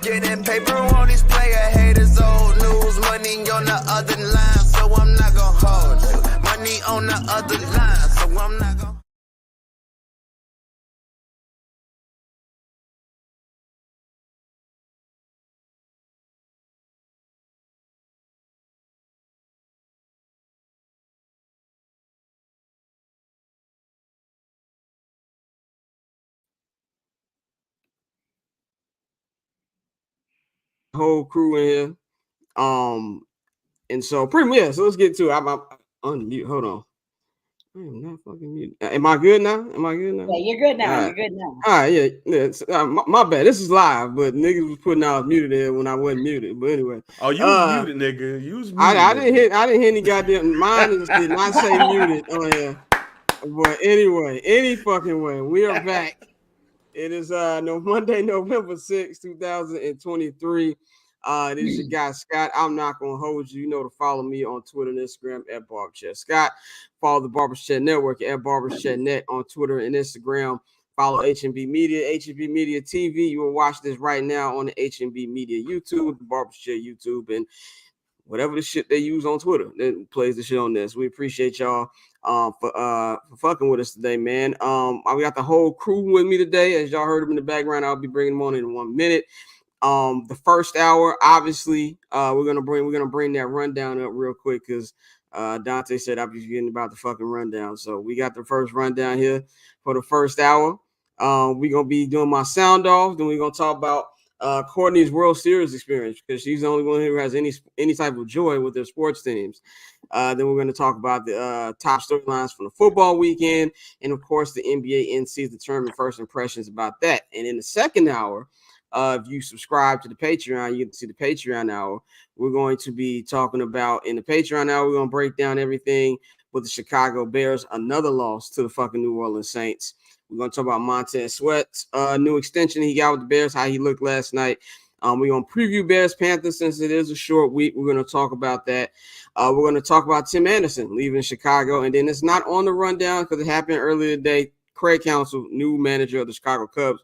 Getting paper on these player haters, old news, money on the other line, so I'm not gonna hold you. Money on the other line, so I'm not gonna. Whole crew in here. And so pretty much, yeah, so let's get to it. I'm unmute. Hold on. I am not fucking mute. Am I good now? Am I good now? Yeah, you're good now. All right. You're good now. All right, yeah. My bad. This is live, but niggas was putting out muted there when I wasn't muted. But anyway. Oh, you was muted, nigga. You was muted. I didn't hear any goddamn mine did not say muted on here. But anyway, any fucking way, we are back. It is Monday, November 6th, 2023. This is your guy Scott. I'm not gonna hold you. You know to follow me on Twitter and Instagram at Barberchat Scott. Follow the Barberchat Network at BarberchatNet on Twitter and Instagram. Follow HMB Media, HMB Media TV. You will watch this right now on the HMB Media YouTube, the Barberchat YouTube, and whatever the shit they use on Twitter that plays the shit on this. We appreciate y'all for fucking with us today, man. We got the whole crew with me today. As y'all heard them in the background, I'll be bringing them on in 1 minute. The first hour, obviously, we're gonna bring that rundown up real quick because Dante said I'll be getting about the fucking rundown. So we got the first rundown here for the first hour. We're gonna be doing my sound off. Then we're gonna talk about Courtney's World Series experience because she's the only one who has any type of joy with their sports teams. Then we're going to talk about the top storylines from the football weekend, and of course the NBA in-season tournament first impressions about that. And in the second hour, if you subscribe to the Patreon, you get to see the Patreon hour. We're going to be talking about in the Patreon hour. We're going to break down everything with the Chicago Bears, another loss to the fucking New Orleans Saints. We're going to talk about Montez Sweat's new extension he got with the Bears, how he looked last night. We're going to preview Bears-Panthers since it is a short week. We're going to talk about that. We're going to talk about Tim Anderson leaving Chicago. And then it's not on the rundown because it happened earlier today. Craig Counsell, new manager of the Chicago Cubs.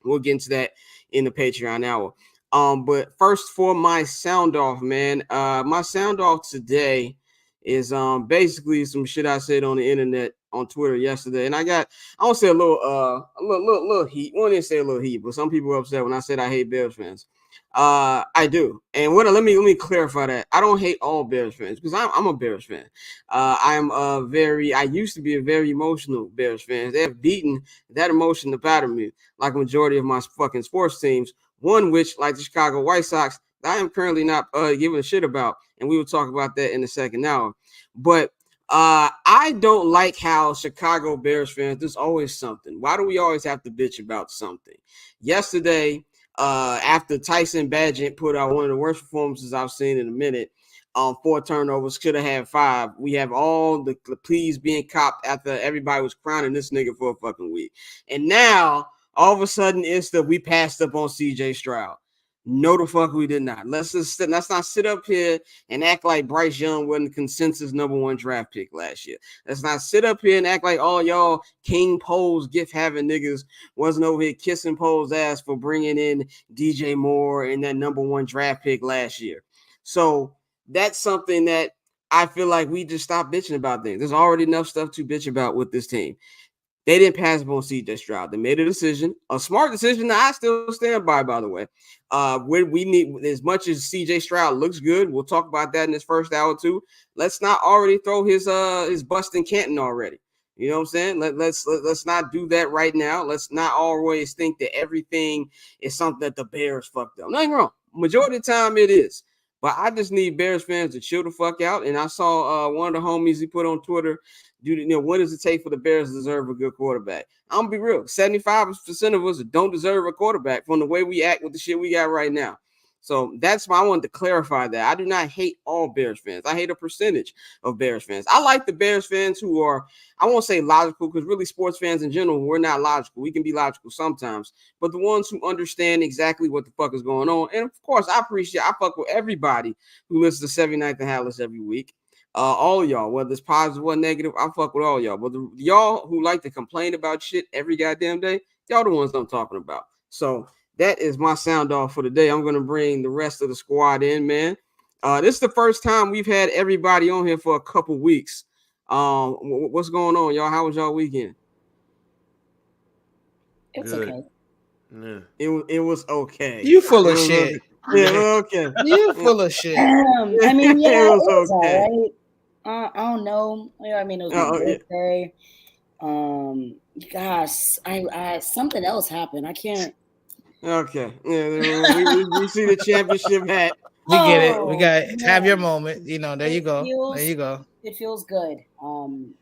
We'll get into that in the Patreon hour. But first for my sound off, man. My sound off today is basically some shit I said on the internet on Twitter yesterday, and I want to say a little heat. Well, I didn't say a little heat, but some people were upset when I said I hate Bears fans. I do, and let me clarify that I don't hate all Bears fans because I'm a Bears fan. I used to be a very emotional Bears fan. They have beaten that emotion out of me, like a majority of my fucking sports teams. One which, like the Chicago White Sox, I am currently not giving a shit about, and we will talk about that in the second hour. But I don't like how Chicago Bears fans, there's always something. Why do we always have to bitch about something? Yesterday, after Tyson Bagent put out one of the worst performances I've seen in a minute, 4 turnovers, could have had 5. We have all the pleas being copped after everybody was crowning this nigga for a fucking week. And now, all of a sudden, it's that we passed up on CJ Stroud. No, the fuck we did not. Let's not sit up here and act like Bryce Young wasn't the consensus #1 draft pick last year. Let's not sit up here and act like all y'all King Poles gift having niggas wasn't over here kissing Poles ass for bringing in DJ Moore and that #1 draft pick last year. So that's something that I feel like we just stopped bitching about things. There's already enough stuff to bitch about with this team. They didn't pass up on CJ Stroud. They made a decision, a smart decision that I still stand by the way. We need, as much as CJ Stroud looks good, we'll talk about that in this first hour too. Let's not already throw his bust in Canton already. You know what I'm saying? Let's not do that right now. Let's not always think that everything is something that the Bears fucked up. Nothing wrong. Majority of the time it is. But I just need Bears fans to chill the fuck out. And I saw one of the homies he put on Twitter, what does it take for the Bears to deserve a good quarterback? I'm going to be real. 75% of us don't deserve a quarterback from the way we act with the shit we got right now. So that's why I wanted to clarify that. I do not hate all Bears fans. I hate a percentage of Bears fans. I like the Bears fans who are, I won't say logical, because really sports fans in general, we're not logical. We can be logical sometimes. But the ones who understand exactly what the fuck is going on. And of course, I fuck with everybody who listens to 79th and Hallis every week. All of y'all, whether it's positive or negative, I fuck with all y'all. But y'all who like to complain about shit every goddamn day, y'all the ones I'm talking about. So that is my sound off for the day. I'm gonna bring the rest of the squad in, man. This is the first time we've had everybody on here for a couple weeks. What's going on, y'all? How was y'all weekend? It's Good. okay. Yeah. It was okay. You full of shit. Yeah, it was okay. You full of shit. I mean, yeah, It it was was okay. all right. I don't know. Yeah, I mean, it was my birthday. Gosh, I something else happened. I can't. Okay. Yeah, we see the championship hat. We get it. We Oh, got it. Have your man. moment. You know, there you go. There you go. It feels good.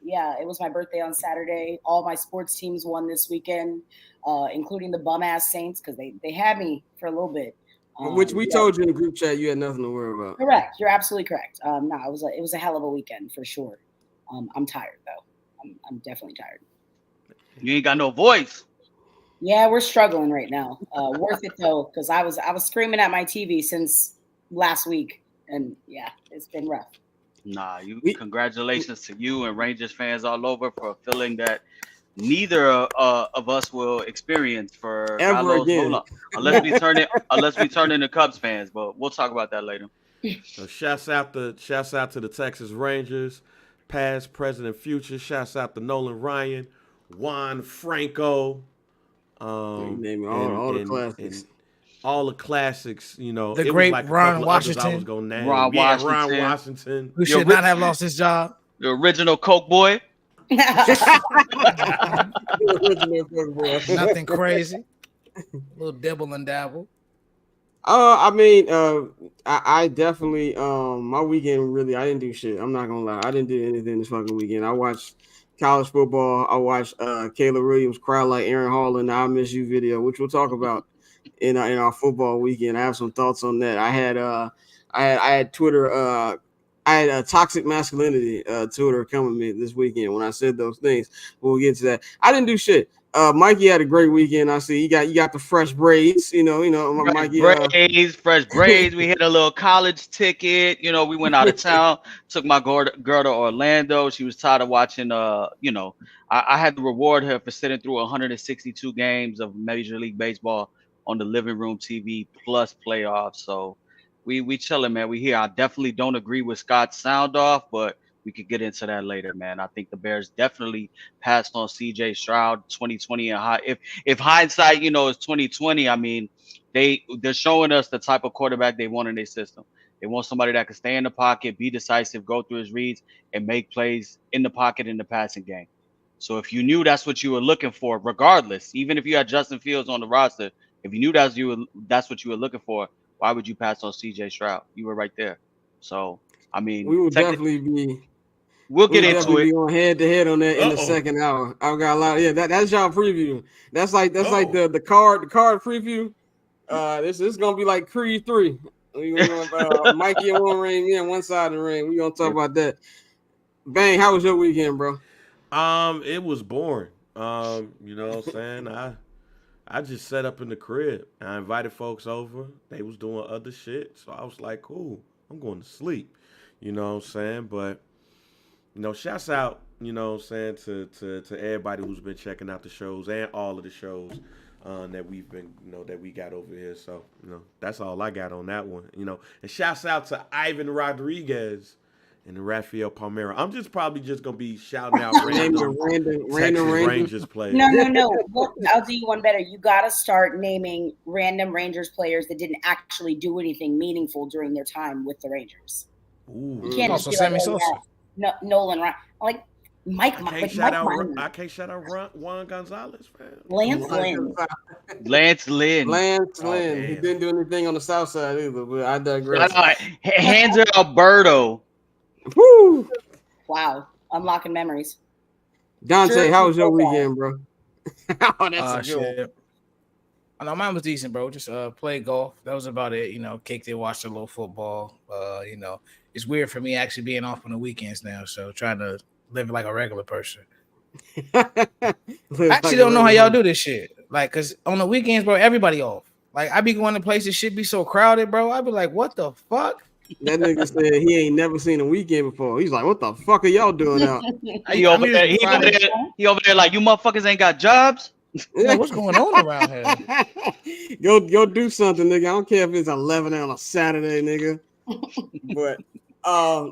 Yeah, it was my birthday on Saturday. All my sports teams won this weekend, including the bum ass Saints because they had me for a little bit. Which we told you in the group chat you had nothing to worry about. Correct. You're absolutely correct. No, it was a hell of a weekend for sure. I'm tired though. I'm definitely tired. You ain't got no voice. Yeah, we're struggling right now. Worth it though, because I was screaming at my TV since last week, and yeah, it's been rough. Nah, congratulations to you and Rangers fans all over for a feeling that neither of us will experience for ever again, unless we turn into Cubs fans. But we'll talk about that later. So shouts out to the Texas Rangers, past, present, and future. Shouts out to Nolan Ryan, Juan Franco, name all the classics. All the classics, you know. The it great was like Ron Washington. I was gonna name. Ron Washington. Who should not have lost his job. The original Coke boy. Nothing crazy. A little dibble and dabble. I mean, I definitely my weekend really I didn't do shit. I'm not gonna lie. I didn't do anything this fucking weekend. I watched college football. I watched Kayla Williams cry like Aaron Hall in the I Miss You video, which we'll talk about in our football weekend. I have some thoughts on that. I had Twitter I had a toxic masculinity Twitter come with me this weekend when I said those things. We'll get to that. I didn't do shit. Mikey had a great weekend. I see you got the fresh braids. You know, Mikey. Fresh braids. We hit a little college ticket. You know, we went out of town. Took my girl to Orlando. She was tired of watching. I had to reward her for sitting through 162 games of Major League Baseball on the living room TV plus playoffs. So we chilling, man. We here. I definitely don't agree with Scott's sound off, but we could get into that later, man. I think the Bears definitely passed on CJ Stroud 2020 and if hindsight, is 2020, I mean, they're showing us the type of quarterback they want in their system. They want somebody that can stay in the pocket, be decisive, go through his reads, and make plays in the pocket in the passing game. So if you knew that's what you were looking for, regardless, even if you had Justin Fields on the roster, if you knew that's what you were looking for, why would you pass on CJ Stroud? You were right there. So, I mean, we will definitely be. We'll get into it. Be on head to head on that in the second hour. I've got a lot. That's y'all preview. That's like the card preview. This is gonna be like Creed 3. We gonna Mikey in one ring, one side of the ring. We gonna talk about that. Bang, how was your weekend, bro? It was boring. You know what I'm saying? I just set up in the crib. I invited folks over. They was doing other shit. So I was like, cool, I'm going to sleep. You know what I'm saying? But, shouts out, to everybody who's been checking out the shows and all of the shows that we've been, that we got over here. So, that's all I got on that one, And shouts out to Ivan Rodriguez and Rafael Palmeiro. I'm probably just gonna be shouting out random Rangers players. No. Well, I'll do you one better. You gotta start naming random Rangers players that didn't actually do anything meaningful during their time with the Rangers. Ooh. You can't also Sammy Sosa. No, Nolan Ryan. Like Mike. I can't shout out Juan Gonzalez, man. Lance Lynn. Oh, he didn't do anything on the south side either, but I digress. Hands Alberto. Woo! Wow, unlocking memories. Dante, how was your weekend, bro? That's a good one. I know mine was decent, bro. Just played golf. That was about it. Kicked it, watched a little football. It's weird for me actually being off on the weekends now, so trying to live like a regular person. I actually don't know how y'all do this shit. Like, cause on the weekends, bro, everybody off. Like, I be going to places, shit be so crowded, bro. I be like, what the fuck? That nigga said he ain't never seen a weekend before. He's like, what the fuck are y'all doing out? He over there like, you motherfuckers ain't got jobs? Man, what's going on around here? Go do something, nigga. I don't care if it's 11 on a Saturday, nigga. But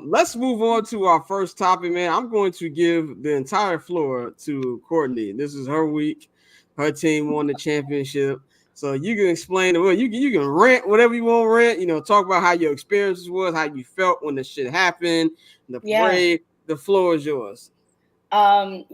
let's move on to our first topic, man. I'm going to give the entire floor to Courtney. This is her week. Her team won the championship. So you can explain it. Well, you can rant whatever you want to rant. You know, talk about how your experiences was, how you felt when the shit happened, the parade. The floor is yours. I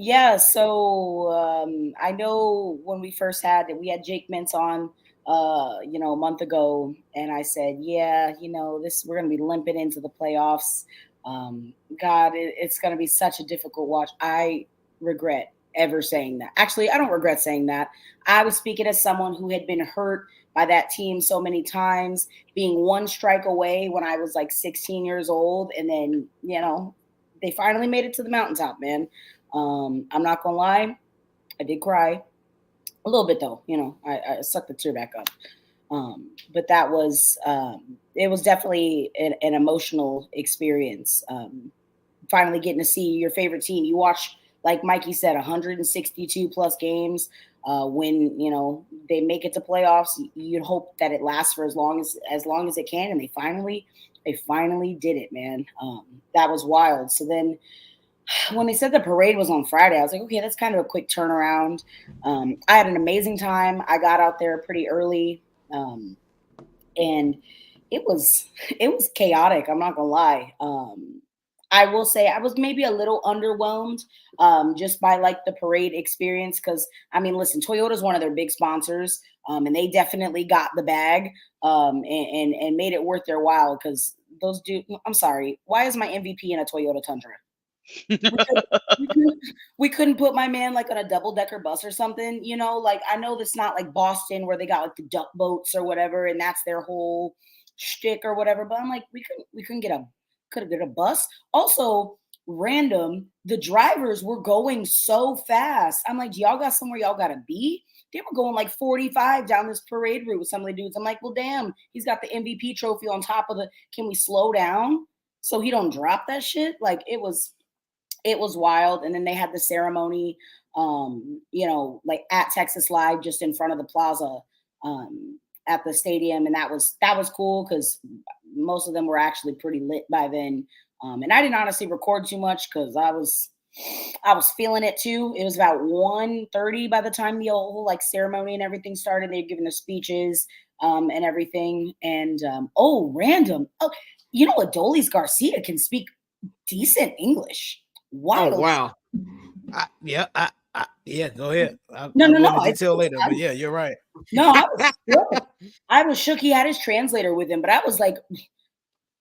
know when we first had it, we had Jake Mintz on a month ago, and I said, we're gonna be limping into the playoffs. It's gonna be such a difficult watch. I regret ever saying that. Actually, I don't regret saying that. I was speaking as someone who had been hurt by that team so many times, being one strike away when I was like 16 years old, and then they finally made it to the mountaintop, man. I'm not gonna lie, I did cry a little bit though. I sucked the tear back up. But that was it was definitely an emotional experience. Finally getting to see your favorite team. You watch, like Mikey said, 162 plus games. When they make it to playoffs, you'd hope that it lasts for as long as it can, and they finally did it, man. That was wild. So then when they said the parade was on Friday, I was like, okay, that's kind of a quick turnaround. I had an amazing time. I got out there pretty early, and it was chaotic. I'm not gonna lie. I will say I was maybe a little underwhelmed just by like the parade experience, because listen, Toyota's one of their big sponsors, and they definitely got the bag and made it worth their while, because those dudes. I'm sorry, why is my MVP in a Toyota Tundra? we couldn't put my man like on a double-decker bus or something, like I know that's not like Boston where they got like the duck boats or whatever, and that's their whole shtick or whatever, but I'm like, we couldn't get a bus. Also, random, the drivers were going so fast. I'm like, y'all got somewhere y'all gotta be? They were going like 45 down this parade route with some of the dudes. I'm like, well, damn, he's got the MVP trophy on top of can we slow down so he don't drop that shit? Like, it was wild. And then they had the ceremony, like at Texas Live, just in front of the plaza at the stadium. And that was cool, because most of them were actually pretty lit by then. And I didn't honestly record too much because I was feeling it too. It was about 1:30 by the time the whole like ceremony and everything started. They were giving their speeches and everything. And random. Oh, Adolis Garcia can speak decent English. Wow. Oh, wow. Yeah, go ahead. No. Detail later, but yeah, you're right. No, I was shook. He had his translator with him, but I was like,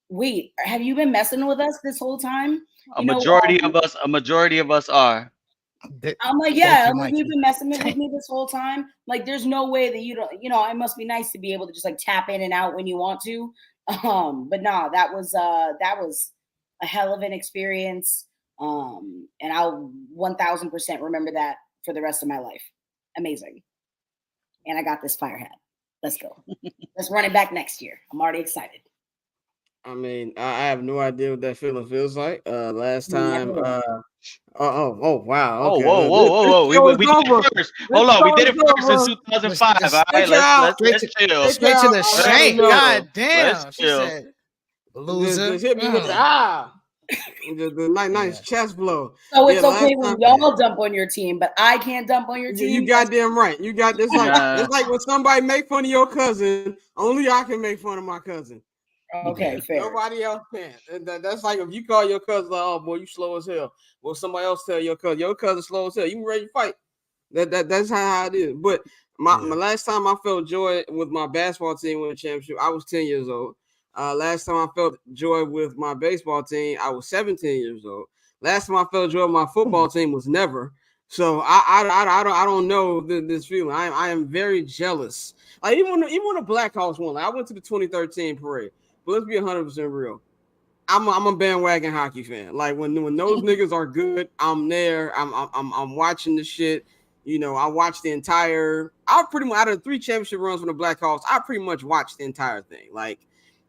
wait, have you been messing with us this whole time? A majority of us are. I'm like, yeah, you've been messing with me this whole time. Like, there's no way that you don't, it must be nice to be able to just like tap in and out when you want to. But no, that was a hell of an experience. And I'll 1000% remember that for the rest of my life. Amazing. And I got this fire hat. Let's go. Let's run it back next year. I'm already excited. I have no idea what that feeling feels like. Last time, wow. Okay. Whoa. We did it first. Hold on, we did it first in 2005. All right, let's chill. Straight to the shank. God damn. Let's She chill. said, loser. Just hit me with the the nice chest blow. So it's okay when y'all dump on your team, but I can't dump on your team. You goddamn right. You got this. It's like when somebody make fun of your cousin, only I can make fun of my cousin. Okay, fair. Nobody else can. That's like if you call your cousin, like, oh boy, you slow as hell. Well, somebody else tell your cousin slow as hell. You ready to fight? That's how it is. But my last time I felt joy with my basketball team winning the championship, I was 10 years old. Last time I felt joy with my baseball team, I was 17 years old. Last time I felt joy with my football team was never. So I don't know this feeling. I am very jealous. Like even when the Blackhawks won, like I went to the 2013 parade. But let's be 100% real. I'm a bandwagon hockey fan. Like when those niggas are good, I'm there. I'm watching the shit. I watched the entire. I pretty much out of the 3 championship runs from the Blackhawks, I pretty much watched the entire thing. Like,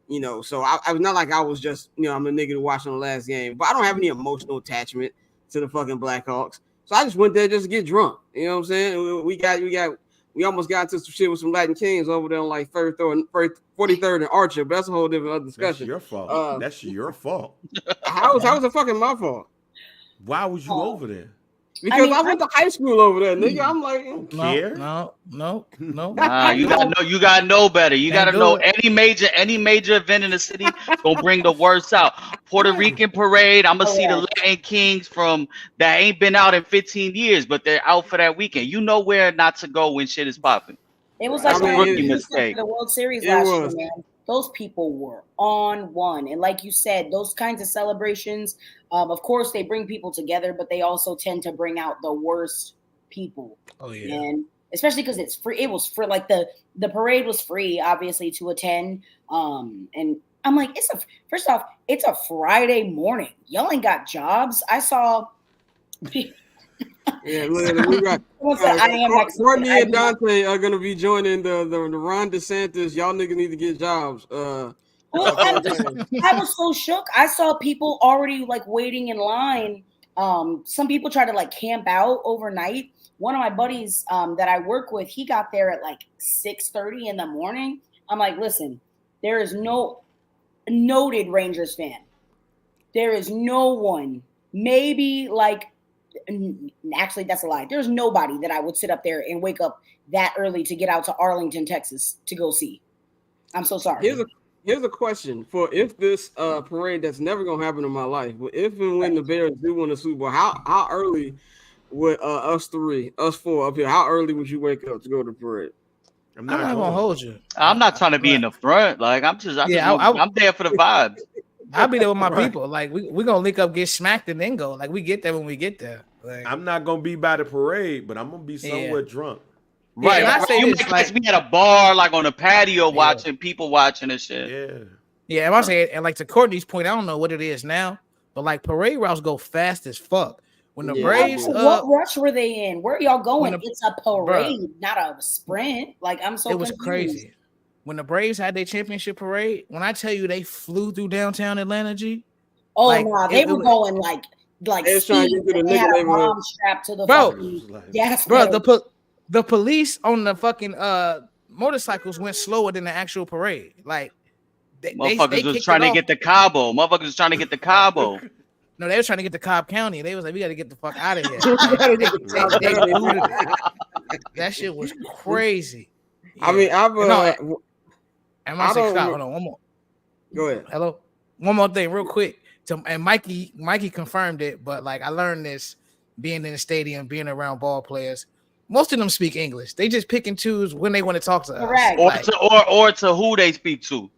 so I was not like I was just I'm a nigga to watch on the last game. But I don't have any emotional attachment to the fucking Blackhawks. So I just went there just to get drunk. You know what I'm saying? We almost got into some shit with some Latin Kings over there on like 43rd and Archer, but that's a whole different other discussion. That's your fault. That's your fault. How was it fucking my fault? Why was you over there? Because I went to high school over there, nigga. I'm like, care? No. Nah, you gotta know better. You gotta know any major event in the city gonna bring the worst out. Puerto Rican parade. I'm gonna see the Latin Kings from that ain't been out in 15 years, but they're out for that weekend. You know where not to go when shit is popping. It was like a rookie mistake. The World Series last year, man. Those people were on one, and like you said, those kinds of celebrations. Of course, they bring people together, but they also tend to bring out the worst people. Oh yeah, and especially because it's free. It was free. Like the parade was free, obviously, to attend. And I'm like, first off, it's a Friday morning. Y'all ain't got jobs. I saw. Yeah, look, we got Courtney and Dante are gonna be joining the Ron DeSantis. Y'all niggas need to get jobs. I was so shook. I saw people already like waiting in line. Some people try to like camp out overnight. One of my buddies that I work with, he got there at like 6:30 in the morning. I'm like, listen, there is no noted Rangers fan. There is no one. Maybe like. Actually, that's a lie. There's nobody that I would sit up there and wake up that early to get out to Arlington, Texas to go see. I'm so sorry. Here's a question for if this parade that's never gonna happen in my life, but if and when the Bears do win the Super Bowl, how early would us four up here? How early would you wake up to go to the parade? I'm not gonna hold you. I'm not trying to be in the front. Like I'm there for the vibes. I'll be there with my people. Like we gonna link up, get smacked, and then go. Like we get there when we get there. Like, I'm not gonna be by the parade, but I'm gonna be somewhere drunk. Right. Yeah, I say you might catch me at a bar, like on a patio, watching people watching and shit. Yeah. And I say, and like to Courtney's point, I don't know what it is now, but like parade routes go fast as fuck. When the Braves, what rush were they in? Where are y'all going? It's a parade, not a sprint. Like I'm so. It was confused. crazy. When the Braves had their championship parade, when I tell you they flew through downtown Atlanta, G. Oh like, no, they were going like they trying to get to the they had a bomb strapped to the the police on the fucking motorcycles went slower than the actual parade. Like motherfuckers was trying to get the Cabo. Motherfuckers was trying to get the Cabo. No, they were trying to get to Cobb County. They was like, we got to get the fuck out of here. That shit was crazy. Yeah. I mean, hold on, one more. Go ahead. Hello, one more thing, real quick. And Mikey confirmed it, but like I learned this being in the stadium, being around ball players. Most of them speak English. They just pick and choose when they want to talk to us. Correct. Or to who they speak to.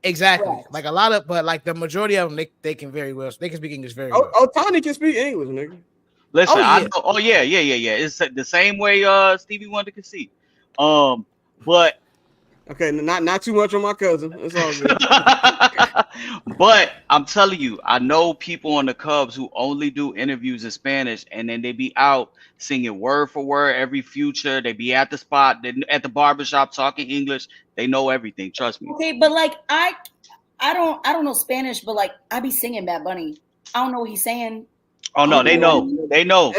Exactly. Right. Like a lot of, but like the majority of them, they can very well. They can speak English very well. Tony can speak English, nigga. Listen, I know. Oh yeah. It's the same way Stevie Wonder can see. But okay, not too much on my cousin. It's all good. But I'm telling you, I know people on the Cubs who only do interviews in Spanish, and then they be out singing word for word every future. They be at the spot, at the barbershop talking English. They know everything. Trust me. Okay, but like I don't know Spanish, but like I be singing Bad Bunny. I don't know what he's saying. Oh no, they know. They know.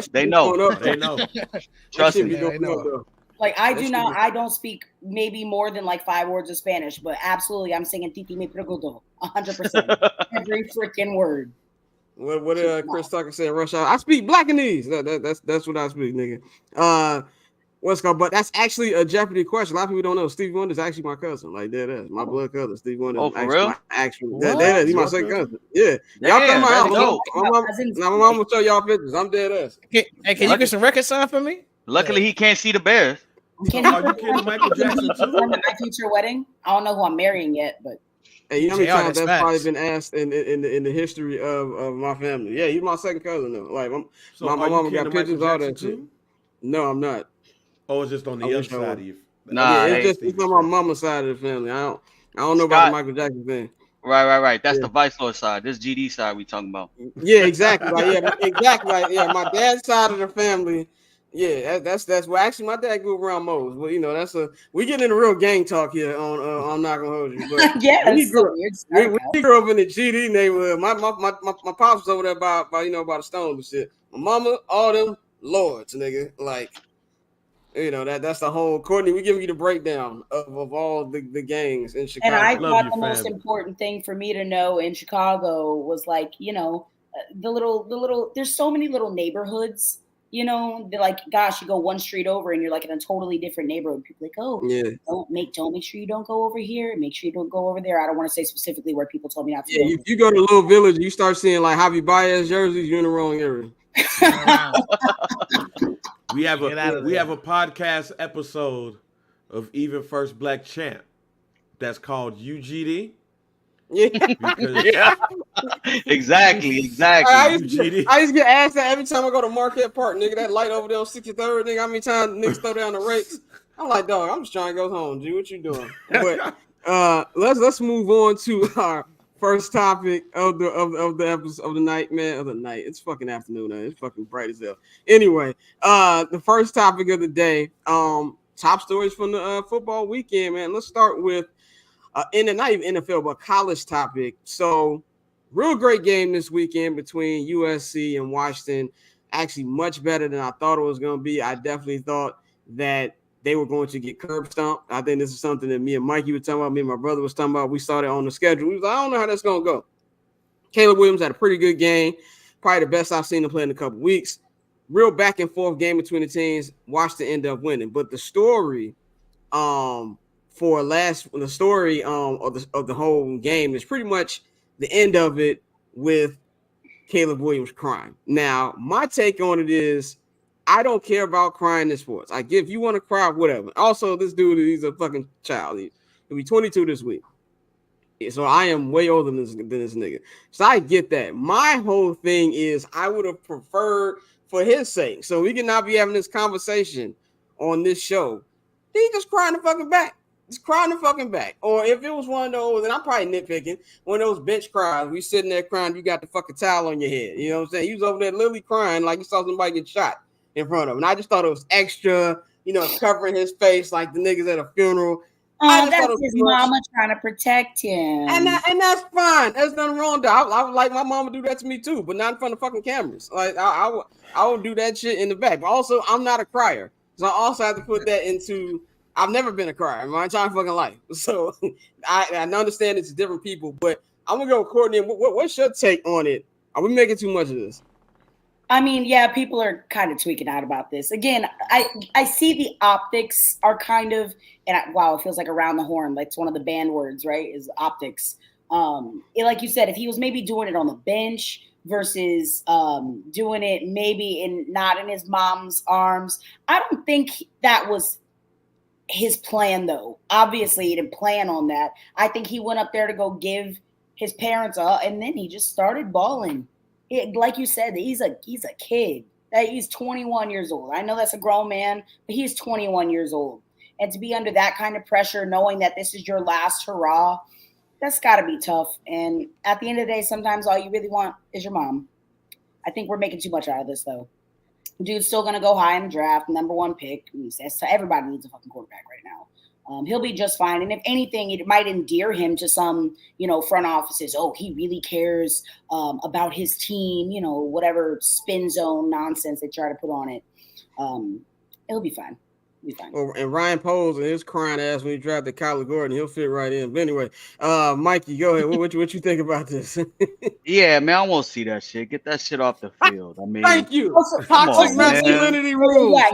Trust me. They know. Like I don't speak maybe more than like 5 words of Spanish, but absolutely I'm singing Titi Me Preguntó 100%. Every freaking word. What did Chris Tucker say? Rush Hour. I speak Blackanese. That's what I speak, nigga. What's called? But that's actually a Jeopardy question. A lot of people don't know. Stevie Wonder is actually my cousin. Like that is my blood cousin. Stevie Wonder. Oh, for real? He's my second cousin. Yeah. Y'all come my house. My mom will show y'all pictures. I'm dead ass. Can you get some record sign for me? Luckily, he can't see the Bears. Can you kidding Michael Jackson too? At my future wedding? I don't know who I'm marrying yet, but hey, you know how many times that's probably been asked in the history of my family? Yeah, he's my second cousin though. Like my mama got pictures all that shit. No, I'm not. Oh, it's just on the other side of you. Nah, it's on my mama's side of the family. I don't know about the Michael Jackson thing. Right. That's the Vice Lord side. This GD side we talking about. Yeah, exactly. My dad's side of the family. Yeah, that's well. Actually, my dad grew up around Mose, but you know we getting into real gang talk here. I'm not gonna hold you, but yeah, we grew up in the GD neighborhood. My pops was over there by the Stones and shit. My mama, all them lords, nigga. Like, you know, that's the whole Courtney. We giving you the breakdown of all the gangs in And Chicago. I Love thought you, the most family. important thing for me to know in Chicago was like, you know, the little. There's so many little neighborhoods. You know, they're like, gosh, you go one street over and you're like in a totally different neighborhood. People like, oh, Yeah, don't make sure you don't go over here. Make sure you don't go over there. I don't want to say specifically where people told me not to yeah. go. You go to a little village, you start seeing like Javi Baez jerseys. You're in the wrong area. Turn around. We have Get out a of we there. have a podcast episode of Even First Black Champ that's called UGD Yeah. because Yeah, exactly. I used, to UGD. get, I used to get asked that every time I go to Marquette Park, nigga. That light over there on 63rd, nigga. How many times niggas throw down the rakes? I'm like, dog, I'm just trying to go home, G. What you doing? But let's move on to our first topic of the episode of the night, man. Of the night. It's fucking afternoon now. It's fucking bright as hell. Anyway, the first topic of the day, top stories from the football weekend, man. Let's start with not even NFL, but college topic. So, real great game this weekend between USC and Washington. Actually, much better than I thought it was going to be. I definitely thought that they were going to get curb stomped. I think this is something that me and Mikey were talking about. Me and my brother was talking about. We saw that on the schedule. We was like, I don't know how that's going to go. Caleb Williams had a pretty good game. Probably the best I've seen him play in a couple weeks. Real back and forth game between the teams. Washington ended up winning. But the story of the whole game is pretty much the end of it with Caleb Williams crying. Now, my take on it is I don't care about crying in sports. I give you want to cry, whatever. Also, this dude, he's a fucking child. He'll be 22 this week. So I am way older than this nigga. So I get that. My whole thing is I would have preferred for his sake. So we cannot be having this conversation on this show. He just crying the fucking back. Just crying the fucking back. Or if it was one of those, and I'm probably nitpicking, one of those bench cries, we sitting there crying, you got the fucking towel on your head. You know what I'm saying? He was over there literally crying like he saw somebody get shot in front of him. And I just thought it was extra, covering his face like the niggas at a funeral. Oh, that's his mama trying to protect him. And that's fine. There's nothing wrong with that. I would like my mama do that to me too, but not in front of fucking cameras. Like I would do that shit in the back. But also, I'm not a crier. So I also have to put that into I've never been a crier in my entire fucking life. So I understand it's different people, but I'm gonna go with Courtney. What's your take on it? Are we making too much of this? I mean, yeah, people are kind of tweaking out about this. Again, I see the optics are kind of, wow, it feels like around the horn. Like it's one of the banned words, right? Is optics. Like you said, if he was maybe doing it on the bench versus doing it maybe not in his mom's arms, I don't think that was his plan, though. Obviously, he didn't plan on that. I think he went up there to go give his parents and then he just started bawling. Like you said, he's a kid. He's 21 years old. I know that's a grown man, but he's 21 years old. And to be under that kind of pressure, knowing that this is your last hurrah, that's got to be tough. And at the end of the day, sometimes all you really want is your mom. I think we're making too much out of this, though. Dude's still going to go high in the draft, #1 pick. Everybody needs a fucking quarterback right now. He'll be just fine. And if anything, it might endear him to some, front offices. Oh, he really cares about his team, whatever spin zone nonsense they try to put on it. It'll be fine. And Ryan Poles and his crying ass when he drafted Kyler Gordon, he'll fit right in. But anyway, Mikey, go ahead. What you think about this? Yeah, man, I won't see that shit. Get that shit off the field. I mean, thank you. Come Toxic on, masculinity rules. Yeah,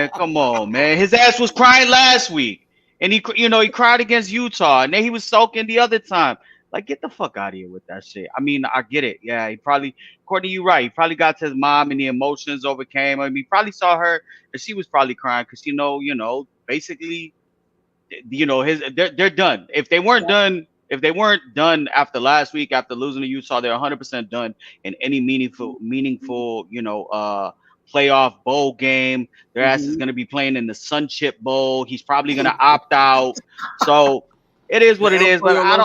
Come on, man. His ass was crying last week, and he cried against Utah, and then he was sulking the other time. Like, get the fuck out of here with that shit. I mean, I get it. Yeah, Courtney, you're right. He probably got to his mom, and the emotions overcame. I mean, he probably saw her, and she was probably crying because basically, they're done. If they weren't done after last week, after losing to Utah, they're 100% done in any meaningful, playoff bowl game. Their ass is going to be playing in the Sun Chip Bowl. He's probably going to opt out. So it is what it is. But I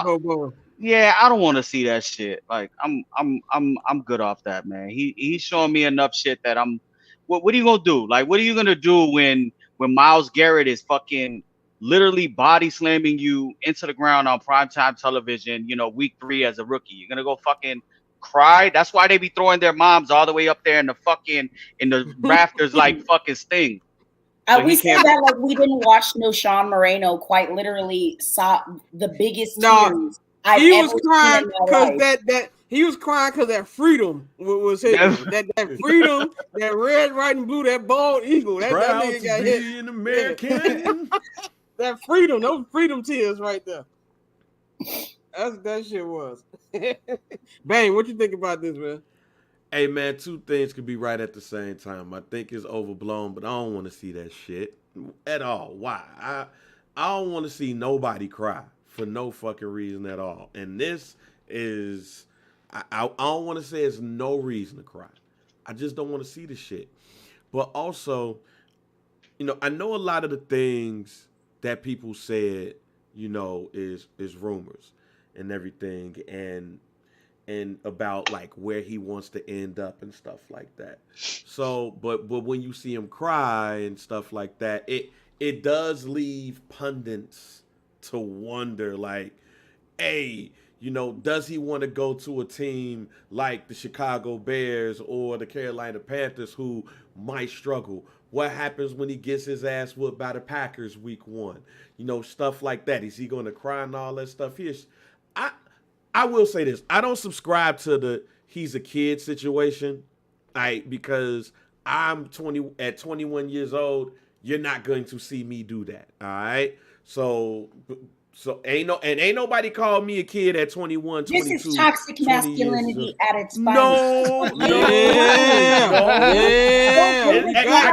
don't want to see that shit. Like I'm good off that, man. He's showing me enough shit that I'm. What are you gonna do? Like, what are you gonna do when Myles Garrett is fucking literally body slamming you into the ground on primetime television, week 3 as a rookie? You're gonna go fucking cry. That's why they be throwing their moms all the way up there in the rafters like fucking Sting. We he said can't- that like we didn't watch no Sean Moreno quite literally saw the biggest No, tears I've he ever was crying seen in my life. that he was crying because that freedom was hitting him. That freedom, that red, white, and blue, that bald eagle. That Proud nigga to got be hit. an American. That freedom, those freedom tears right there. That shit was. Bang, what you think about this, man? Hey man, two things could be right at the same time. I think it's overblown, but I don't want to see that shit at all. Why? I don't want to see nobody cry for no fucking reason at all. And this is, I don't want to say it's no reason to cry. I just don't want to see the shit. But also, you know, I know a lot of the things that people said, you know, is rumors and everything, and about like where he wants to end up and stuff like that. So, but when you see him cry and stuff like that, it does leave pundits to wonder, like, hey, you know, does he want to go to a team like the Chicago Bears or the Carolina Panthers who might struggle? What happens when he gets his ass whooped by the Packers week 1? You know, stuff like that. Is he going to cry and all that stuff? I will say this. I don't subscribe to the he's a kid situation, because I'm 21 years old. You're not going to see me do that. All right. So ain't nobody called me a kid at 21, 22. This is toxic masculinity at its finest. No. I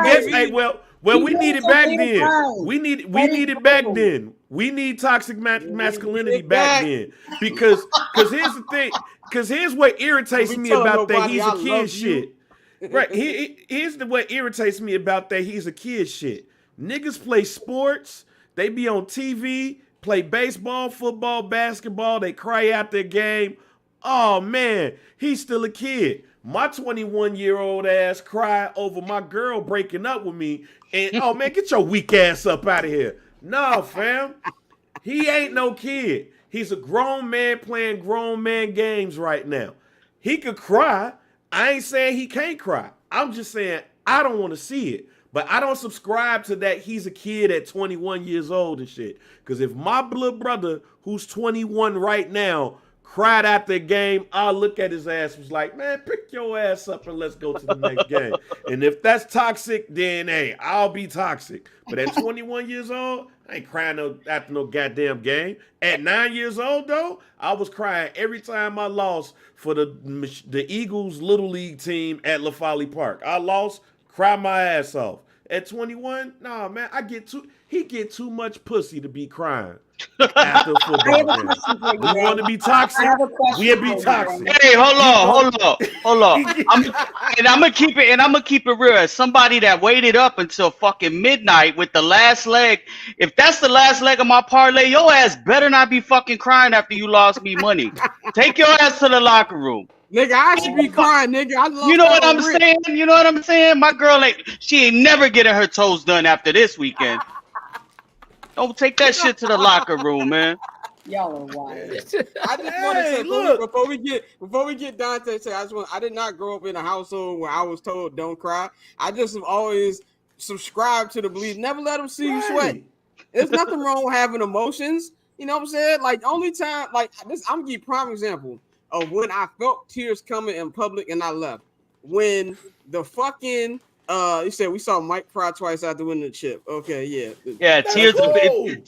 guess. Hey, well, we need it back then. We need it back then. We need toxic masculinity back then, because here's the thing. Because here's what irritates me about that he's a kid shit. Right. Here's what irritates me about that he's a kid shit. Niggas play sports. They be on TV, play baseball, football, basketball. They cry out their game. Oh, man, he's still a kid. My 21-year-old ass cry over my girl breaking up with me. And, oh, man, get your weak ass up out of here. No, fam. He ain't no kid. He's a grown man playing grown man games right now. He could cry. I ain't saying he can't cry. I'm just saying I don't want to see it. But I don't subscribe to that he's a kid at 21 years old and shit. Because if my blood brother, who's 21 right now, cried out the game, I'll look at his ass, was like, man, pick your ass up and let's go to the next game. And if that's toxic, then, hey, I'll be toxic. But at 21 years old, I ain't crying after no goddamn game. At 9 years old, though, I was crying every time I lost for the Eagles Little League team at La Folly Park. I lost, cry my ass off. At 21, nah, man, he get too much pussy to be crying after a football game. We want to be toxic, we'll be toxic. Hey, hold on. I'm gonna keep it real. As somebody that waited up until fucking midnight with the last leg, if that's the last leg of my parlay, your ass better not be fucking crying after you lost me money. Take your ass to the locker room. Nigga, I should be crying, nigga. You know what I'm saying? You know what I'm saying? My girl she ain't never getting her toes done after this weekend. Don't take that shit to the locker room, man. Y'all are wild. I just want to say, look, before we get Dante, I did not grow up in a household where I was told don't cry. I just have always subscribed to the belief, never let them see you sweat. There's nothing wrong with having emotions. You know what I'm saying? Like, only time, like this, I'm gonna give you a prime example of when I felt tears coming in public and I left. When the fucking you said we saw Mike cry twice after winning the chip. Okay, yeah. Yeah, tears after you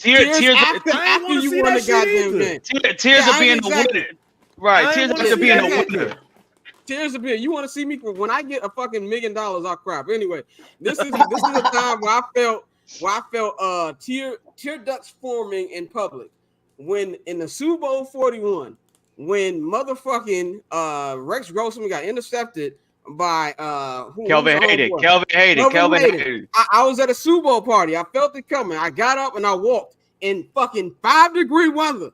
won the goddamn game. Tears of being a winner. Right, tears of being a winner. Tears of being. You want to see me when I get a fucking $1 million, I'll cry. But anyway, this is a time where I felt tear ducts forming in public. When in the Super Bowl 41, when motherfucking Rex Grossman got intercepted by Kelvin Hayden. I was at a Super Bowl party. I felt it coming. I got up and I walked in fucking 5-degree weather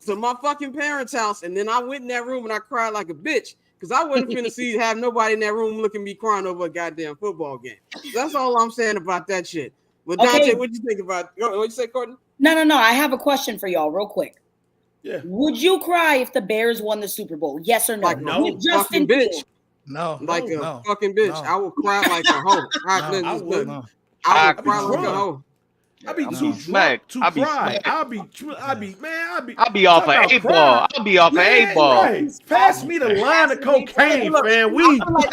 to my fucking parents' house, and then I went in that room and I cried like a bitch because I wasn't finna have nobody in that room looking at me crying over a goddamn football game. That's all I'm saying about that shit. But Dante, what you think about? What you say, Courtney? No. I have a question for y'all, real quick. Yeah. Would you cry if the Bears won the Super Bowl? Yes or no? Like no. With fucking Justin bitch. Fields. No, Like a no, fucking bitch. no. I would cry like a hoe. I would. no. I would I'd be cry like a drunk. hoe. I'll be I'm too smacked. drunk to I'll be cry. smacked. I'll be off talk of about 8 crying. ball. I'll be off of 8 ball. Right. Pass me the line of cocaine, Look, fam. We going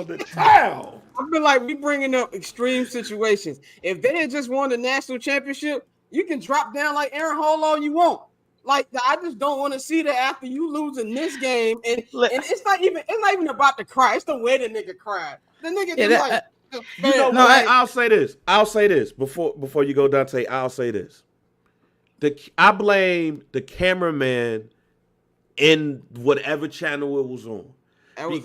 to town. I feel like we bringing up extreme situations. If they had just won the national championship, you can drop down like Aaron Hall all you want. Like I just don't want to see that after you lose in this game, and it's not even about the cry. It's the way the nigga cried. The nigga I'll say this before you go, Dante. I'll say this. I blame the cameraman in whatever channel it was on. That was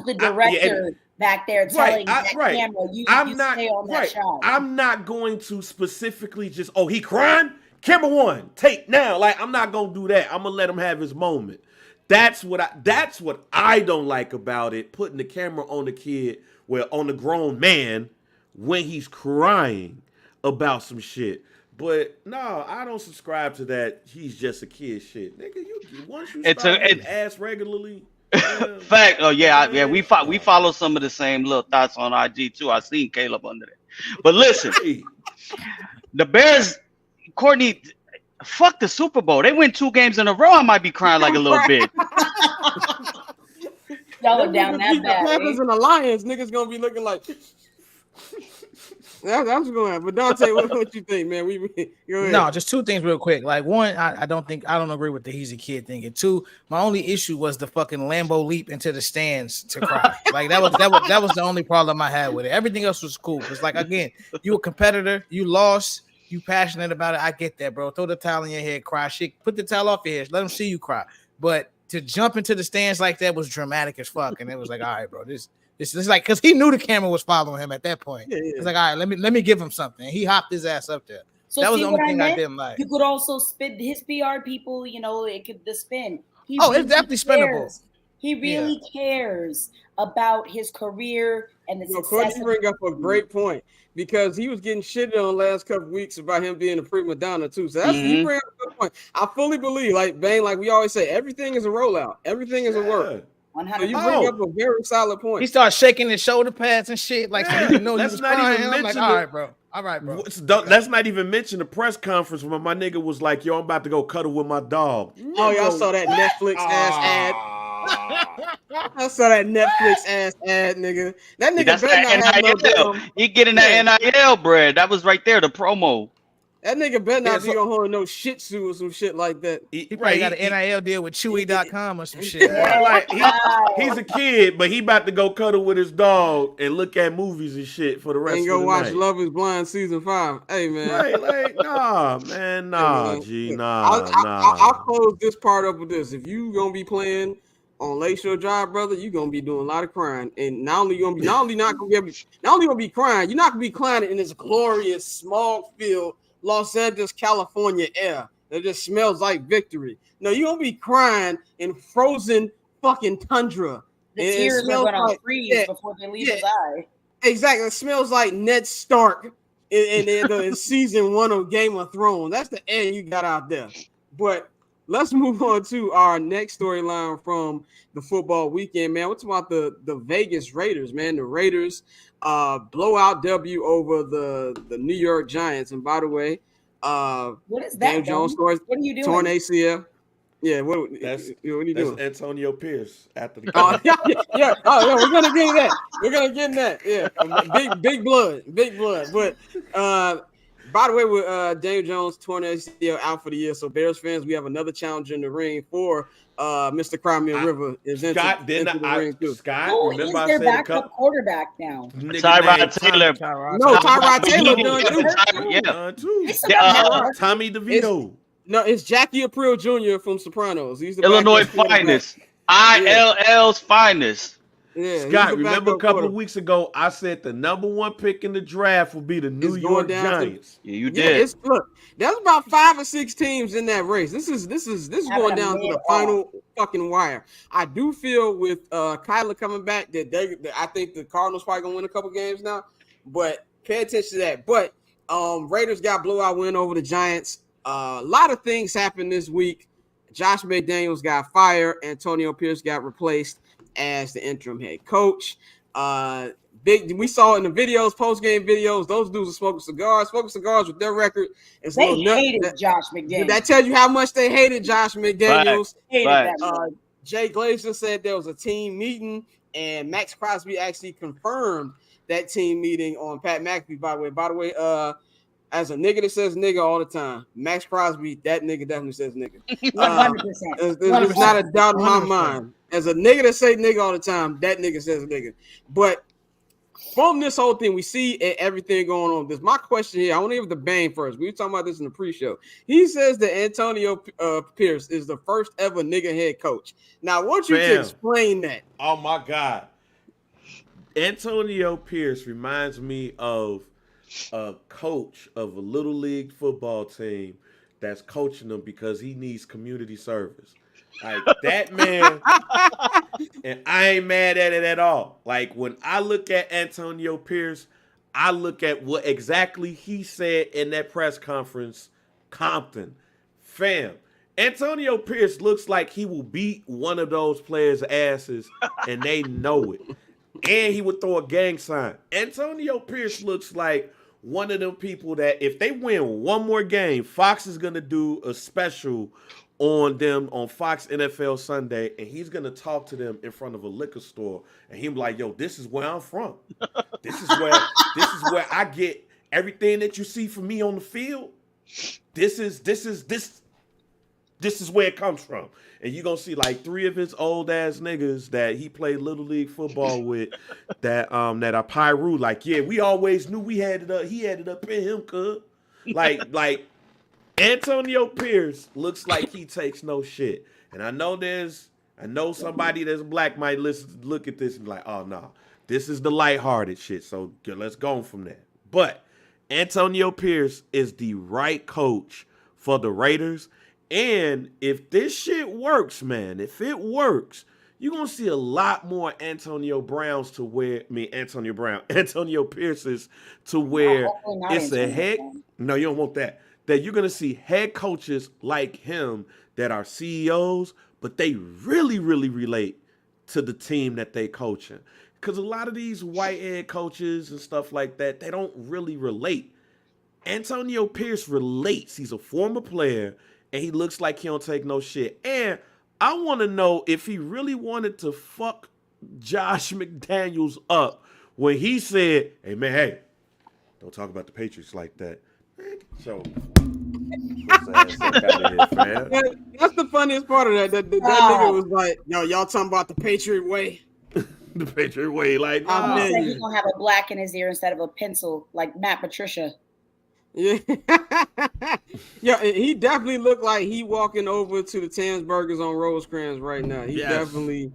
the director back there telling that camera, you stay on that shot. I'm not going to specifically just, he crying? Camera one, take now. Like, I'm not gonna do that. I'm gonna let him have his moment. That's what I don't like about it, putting the camera on the kid, on the grown man when he's crying about some shit. But no, I don't subscribe to that. He's just a kid shit, nigga. Once you start getting ass regularly. Fact. Oh yeah, we follow some of the same little thoughts on IG too. I seen Caleb under there. But listen, the Bears, Courtney, fuck the Super Bowl. They win 2 games in a row. I might be crying like a little bit. Y'all are down that bad. The Panthers and the Lions, niggas gonna be looking like. That's what's going on. But Dante, what you think, man? No, just 2 things real quick. Like, one, I don't agree with the he's a kid thing. And 2, my only issue was the fucking Lambo leap into the stands to cry. Like that was the only problem I had with it. Everything else was cool. It's like, again, you a competitor, you lost, you passionate about it. I get that, bro. Throw the towel in your head, cry. Shit, put the towel off your head. Let them see you cry. But to jump into the stands like that was dramatic as fuck. And it was like, all right, bro, this is like, because he knew the camera was following him at that point. Yeah. It's like, all right, let me give him something. He hopped his ass up there. So that was the only thing I didn't like. You could also spin his PR people, the spin. It's definitely spinnable. He really cares about his career and the success. Courtney bring up a great point because he was getting shitted on the last couple of weeks about him being a prima donna too. So he bring up a good point. I fully believe, like Bane, like we always say, everything is a rollout. Everything is a work. So you bring up a very solid point. He started shaking his shoulder pads and shit, like so you know he was crying. I'm like, all right, bro. Let's not even mention the press conference when my nigga was like, "Yo, I'm about to go cuddle with my dog." Oh, y'all saw that Netflix ass ad. I saw that Netflix ass ad, nigga. That nigga better not have no. He getting that NIL bread. That was right there, the promo. That nigga better not be on hold no Shih Tzu or some shit like that. He probably got an NIL deal with Chewy.com or some shit. Like he's a kid, but he about to go cuddle with his dog and look at movies and shit for the rest of the night. And go watch Love Is Blind season 5. Hey man, nah, G, nah. I'll close this part up with this. If you gonna be playing on Lakeshore Drive, brother, you're gonna be doing a lot of crying, and not only gonna be crying, you're not gonna be crying in this glorious smog-filled Los Angeles, California air that just smells like victory. No, you're gonna be crying in frozen fucking tundra. The tears are gonna freeze before they leave his eye. Exactly. It smells like Ned Stark in season 1 of Game of Thrones. That's the air you got out there. But let's move on to our next storyline from the football weekend, man. We're talking about the Vegas Raiders, man. The Raiders blowout W over the New York Giants. And by the way, what is that? Jones scores what are you doing? Torn ACL. Yeah, what are you doing? Antonio Pierce after the game. Yeah. Oh, yeah, we're gonna get in that. We're gonna get in that. Yeah, big blood. But by the way, with Daniel Jones torn ACL out for the year, so Bears fans, we have another challenger in the ring for Mr. Crimea River is into the ring too. Scott, who is their backup quarterback now? Tyrod Taylor. Tyrod Taylor done too. Tommy DeVito. No, it's Jackie Aprile Jr. from Sopranos. He's the Illinois finest. ILL's finest. Yeah, Scott, remember a couple of weeks ago, I said the number 1 pick in the draft will be the New York Giants. Yeah, you did. Look, there's about 5 or 6 teams in that race. This is going down to the final fucking wire. I do feel with Kyler coming back that I think the Cardinals probably gonna win a couple games now. But pay attention to that. But Raiders got blowout win over the Giants. A lot of things happened this week. Josh McDaniels got fired. Antonio Pierce got replaced as the interim head coach. We saw in the videos, post-game videos, those dudes are smoking cigars with their record. They hated Josh McDaniels. That tells you how much they hated Josh McDaniels. Hated that. Jay Glazer said there was a team meeting, and Max Crosby actually confirmed that team meeting on Pat McAfee, by the way, as a nigga that says nigga all the time, Max Crosby, that nigga definitely says nigga. 100%. There's not a doubt in my mind. As a nigga that say nigga all the time, that nigga says nigga. But from this whole thing, we see everything going on. This my question here. I want to give the bang first. We were talking about this in the pre-show. He says that Antonio Pierce is the first ever nigga head coach. Now, I want you to explain that. Oh my God. Antonio Pierce reminds me of a coach of a little league football team that's coaching them because he needs community service. Like that man, and I ain't mad at it at all. Like when I look at Antonio Pierce, I look at what exactly he said in that press conference. Compton, fam, Antonio Pierce looks like he will beat one of those players' asses, and they know it. And he would throw a gang sign. Antonio Pierce looks like one of them people that if they win one more game, Fox is going to do a special on them on Fox NFL Sunday, and he's going to talk to them in front of a liquor store. And he'll be like, yo, this is where I'm from. This is where I get everything that you see from me on the field. This is where it comes from. And you're going to see like 3 of his old ass niggas that he played little league football with that are Pyru. Like, yeah, we always knew we had it up. He had it up in him, cuz. Like Antonio Pierce looks like he takes no shit. And I know somebody that's black might look at this and be like, oh no, this is the lighthearted shit. So let's go from there. But Antonio Pierce is the right coach for the Raiders. And if this shit works, man, if it works, you're going to see a lot more Antonio Pierces to where it's a head. No, you don't want that. That you're going to see head coaches like him that are CEOs, but they really, really relate to the team that they coaching. Because a lot of these white head coaches and stuff like that, they don't really relate. Antonio Pierce relates. He's a former player, and he looks like he don't take no shit. And I want to know if he really wanted to fuck Josh McDaniels up when he said, hey, don't talk about the Patriots like that. So, that's the funniest part of that. That nigga was like, yo, y'all talking about the Patriot way. The Patriot way. Like, he's going to have a black in his ear instead of a pencil, like Matt Patricia. Yeah. Yeah, he definitely looked like he walking over to the Tams Burgers on Rosecrans right now. He definitely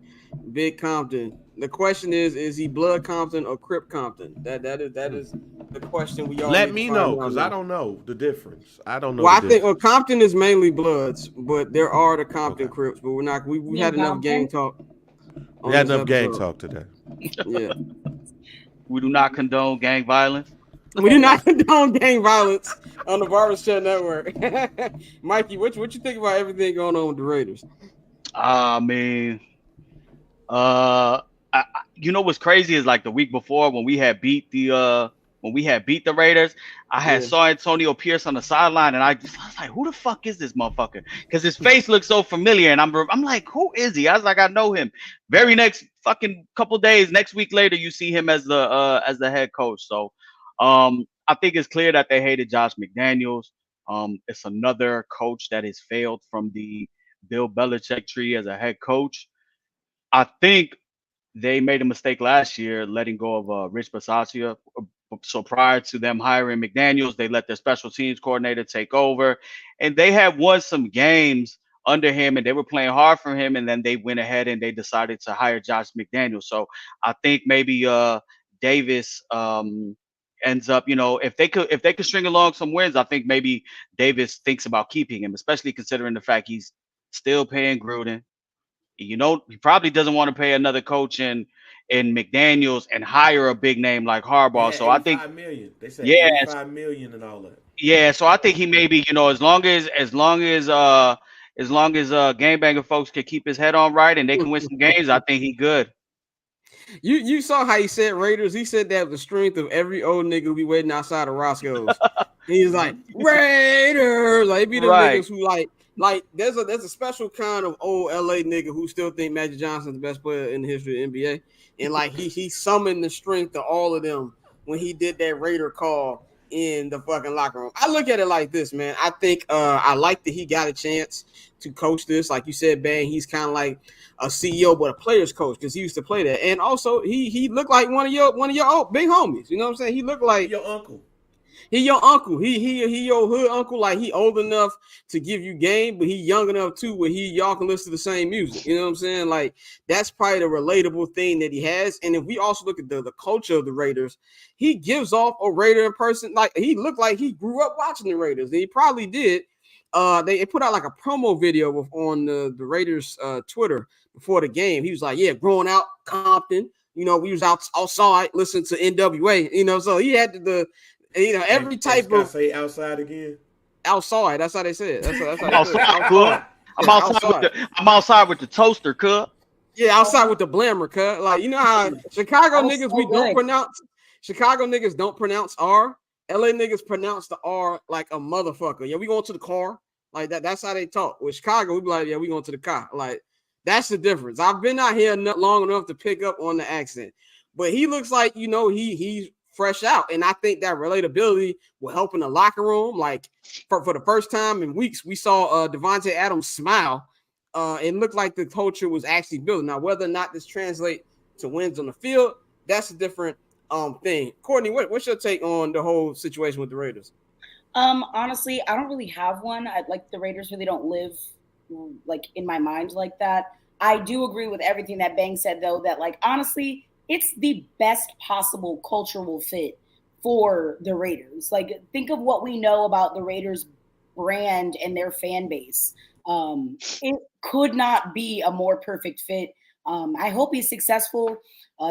big Compton. The question is he Blood Compton or Crip Compton? That is the question we all let me know, because I don't know the difference. I don't know. Well, I think Compton is mainly Bloods, but there are the Compton Crips, but we're not. We had enough gang talk. We had enough gang talk today. Yeah. We do not condone gang violence. We do not condone gang violence on the Barbershop Network. Mikey, what you think about everything going on with the Raiders? I mean, you know what's crazy is like the week before when we had beat the Raiders, I had saw Antonio Pierce on the sideline, and I was like, who the fuck is this motherfucker? Because his face looks so familiar, and I'm like, who is he? I was like, I know him. Very next fucking couple days, next week later, you see him as the head coach. So I think it's clear that they hated Josh McDaniels. It's another coach that has failed from the Bill Belichick tree as a head coach. I think they made a mistake last year letting go of Rich Bisaccia. So prior to them hiring McDaniels, they let their special teams coordinator take over, and they had won some games under him, and they were playing hard for him. And then they went ahead and they decided to hire Josh McDaniels. So I think maybe Davis ends up, if they could string along some wins, I think maybe Davis thinks about keeping him, especially considering the fact he's still paying Gruden. He probably doesn't want to pay another coach in McDaniels and hire a big name like Harbaugh. So I think $85 million. They said $85 million and all that. Yeah, so I think he maybe, as long as gangbanger folks can keep his head on right and they can win some games, I think he good. You saw how he said Raiders. He said that the strength of every old nigga be waiting outside of Roscoe's. He's like Raiders. Like it be them Right. niggas who like there's a special kind of old LA nigga who still think Magic Johnson's the best player in the history of the NBA. And like he summoned the strength of all of them when he did that Raider call in the fucking locker room. I look at it like this, man. I think I like that he got a chance to coach this. Like you said, Bang, he's kind of like a CEO, but a player's coach because he used to play that. And also he looked like one of your old big homies. You know what I'm saying? He looked like Your uncle. he your uncle. He your hood uncle. Like he old enough to give you game, but he young enough too where y'all can listen to the same music. You know what I'm saying? Like that's probably the relatable thing that he has. And if we also look at the culture of the Raiders, he gives off a Raider in person. Like he looked like he grew up watching the Raiders. And he probably did. They put out like a promo video on the Raiders Twitter before the game. He was like, yeah, growing out Compton. You know, we was outside listening to NWA. You know, so he had every type of say outside again. Outside. That's how they said. That's how I'm they said. outside, cuz. I'm outside with the toaster, cuz. Yeah, outside with the blammer, cut. Like you know how Chicago niggas so Chicago niggas don't pronounce R. LA niggas pronounce the R like a motherfucker. Yeah, we going to the car. Like that. That's how they talk. With Chicago, we be like, yeah, we going to the car. Like that's the difference. I've been out here not long enough to pick up on the accent, but he looks like he's fresh out, and I think that relatability will help in the locker room. Like for the first time in weeks, we saw Davante Adams smile. It looked like the culture was actually built. Now, whether or not this translates to wins on the field, that's a different thing. Courtney, what's your take on the whole situation with the Raiders? Honestly, I don't really have one. The Raiders really don't live like in my mind like that. I do agree with everything that Bang said, though, that like honestly, it's the best possible cultural fit for the Raiders. Like, think of what we know about the Raiders brand and their fan base. It could not be a more perfect fit. I hope he's successful.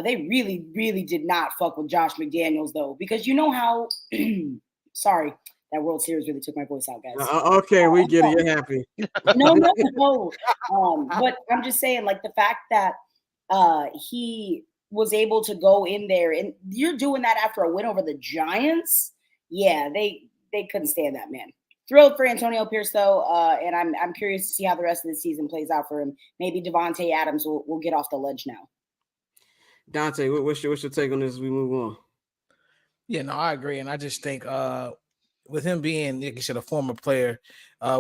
They really, really did not fuck with Josh McDaniels, though, because you know how sorry, that World Series really took my voice out, guys. Okay, we get it. You're happy. No. But I'm just saying, like, the fact that he was able to go in there, and you're doing that after a win over the Giants. Yeah, they couldn't stand that man. Thrilled for Antonio Pierce, though, and I'm curious to see how the rest of the season plays out for him. Maybe Davante Adams will get off the ledge now. Dante, what's your take on this as we move on? Yeah, no, I agree, and I just think with him being, like you said, a former player,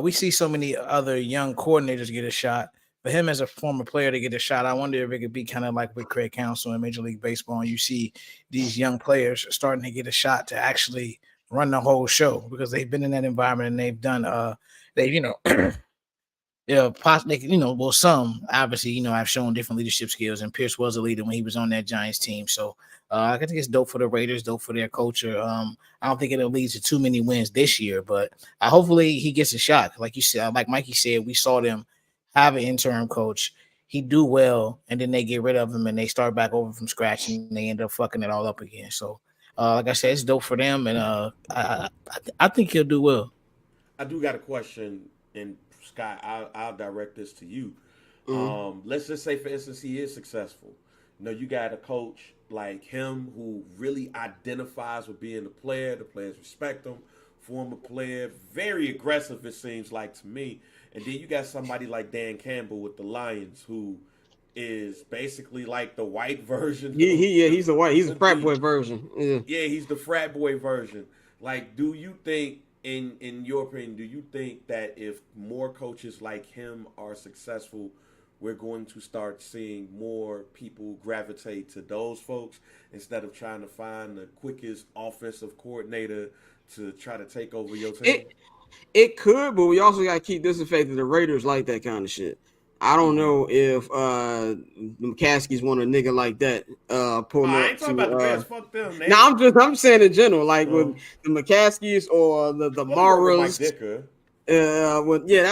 we see so many other young coordinators get a shot. For him as a former player to get a shot, I wonder if it could be kind of like with Craig Counsell in Major League Baseball. And you see these young players starting to get a shot to actually run the whole show because they've been in that environment and they've done, some obviously, have shown different leadership skills. And Pierce was a leader when he was on that Giants team. So I think it's dope for the Raiders, dope for their culture. I don't think it'll lead to too many wins this year, but hopefully he gets a shot. Like you said, like Mikey said, we saw them have an interim coach, he do well, and then they get rid of him and they start back over from scratch and they end up fucking it all up again. So, like I said, it's dope for them, and I think he'll do well. I do got a question, and Scott, I'll direct this to you. Let's just say, for instance, he is successful. You got a coach like him who really identifies with being a player. The players respect him. Former player, very aggressive, it seems like to me. And then you got somebody like Dan Campbell with the Lions, who is basically like the white version. He's a frat boy version. Yeah, he's the frat boy version. Like, do you think, in your opinion, do you think that if more coaches like him are successful, we're going to start seeing more people gravitate to those folks instead of trying to find the quickest offensive coordinator to try to take over your team? It could, but we also got to keep this in fact that the Raiders like that kind of shit. I don't know if McCaskey's want a nigga like that pulling up. I ain't talking about the Bears. Fuck them. I'm saying in general, like with the McCaskeys or the Maras. That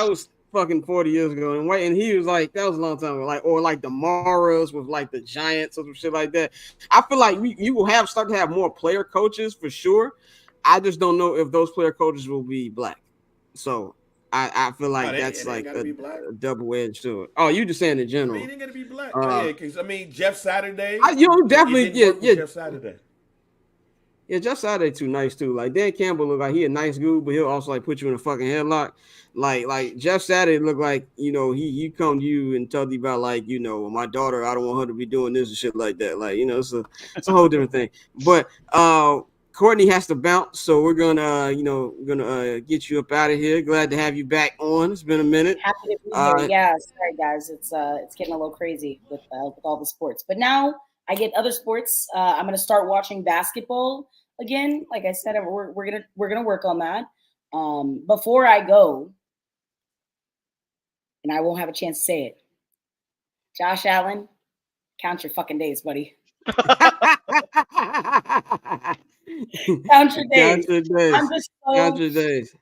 was fucking 40 years ago, and he was like, that was a long time ago. Like the Maras with like the Giants or some shit like that. I feel like you will start to have more player coaches for sure. I just don't know if those player coaches will be black. So I feel like that's they like gotta be black. a double edge to it. Oh, you just saying in I general. mean, they gotta be black. Oh yeah, because I mean, Jeff Saturday. You definitely it didn't work with Jeff Saturday. Yeah, Jeff Saturday too nice too. Like Dan Campbell look like he a nice dude, but he'll also like put you in a fucking headlock. Like Jeff Saturday look like, you know, he come to you and tell you about like, you know, my daughter, I don't want her to be doing this and shit like that. Like, you know, it's a whole different thing. But Courtney has to bounce, so we're gonna get you up out of here. Glad to have you back on. It's been a minute. Happy to be here. Yeah, sorry guys, it's getting a little crazy with all the sports, but now I get other sports. I'm gonna start watching basketball again. Like I said, we're gonna work on that. Before I go, and I won't have a chance to say it. Josh Allen, count your fucking days, buddy. Count your days. I'm just count your days.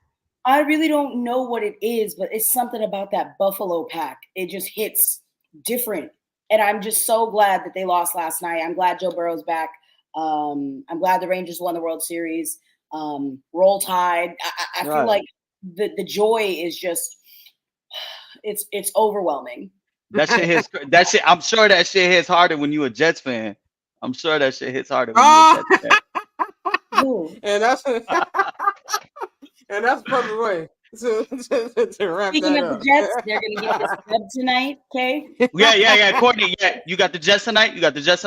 I really don't know what it is, but it's something about that Buffalo pack. It just hits different. And I'm just so glad that they lost last night. I'm glad Joe Burrow's back. I'm glad the Rangers won the World Series. Roll Tide. I feel like the joy is just it's overwhelming. That shit hits. That shit. I'm sure that shit hits harder when you a Jets fan. I'm sure that shit hits harder when you a Jets fan. And that's perfect way to wrap Speaking that of up. the Jets, they're gonna get this dub tonight. Okay. Yeah. Courtney, yeah, you got the Jets tonight. I got the Jets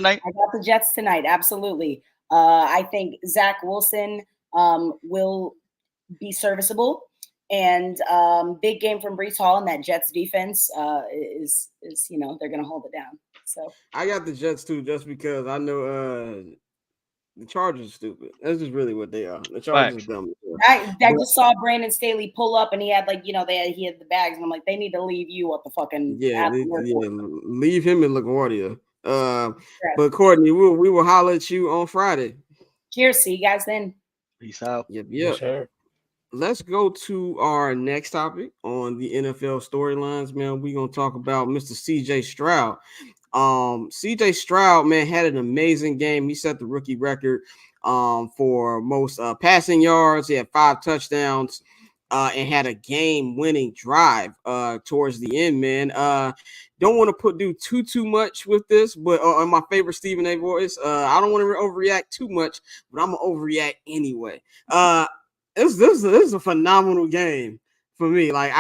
tonight. Absolutely. I think Zach Wilson will be serviceable, and big game from Breece Hall, and that Jets defense is they're gonna hold it down. So I got the Jets too, just because I know the Chargers are stupid. That's just really what they are. The Chargers are dumb. I just saw Brandon Staley pull up, and he had he had the bags, and I'm like, they need to leave you at the fucking leave him in LaGuardia. But Courtney, we will holler at you on Friday. Cheers, see you guys then. Peace out. Yep. Sure. Let's go to our next topic on the NFL storylines, man. We're gonna talk about Mr. CJ Stroud. CJ Stroud, man, had an amazing game. He set the rookie record for most passing yards. He had 5 touchdowns and had a game-winning drive towards the end, man. Don't want to do too much with this, but on my favorite Stephen A. voice, I don't want to overreact too much, but I'm gonna overreact anyway. This is a phenomenal game for me. Like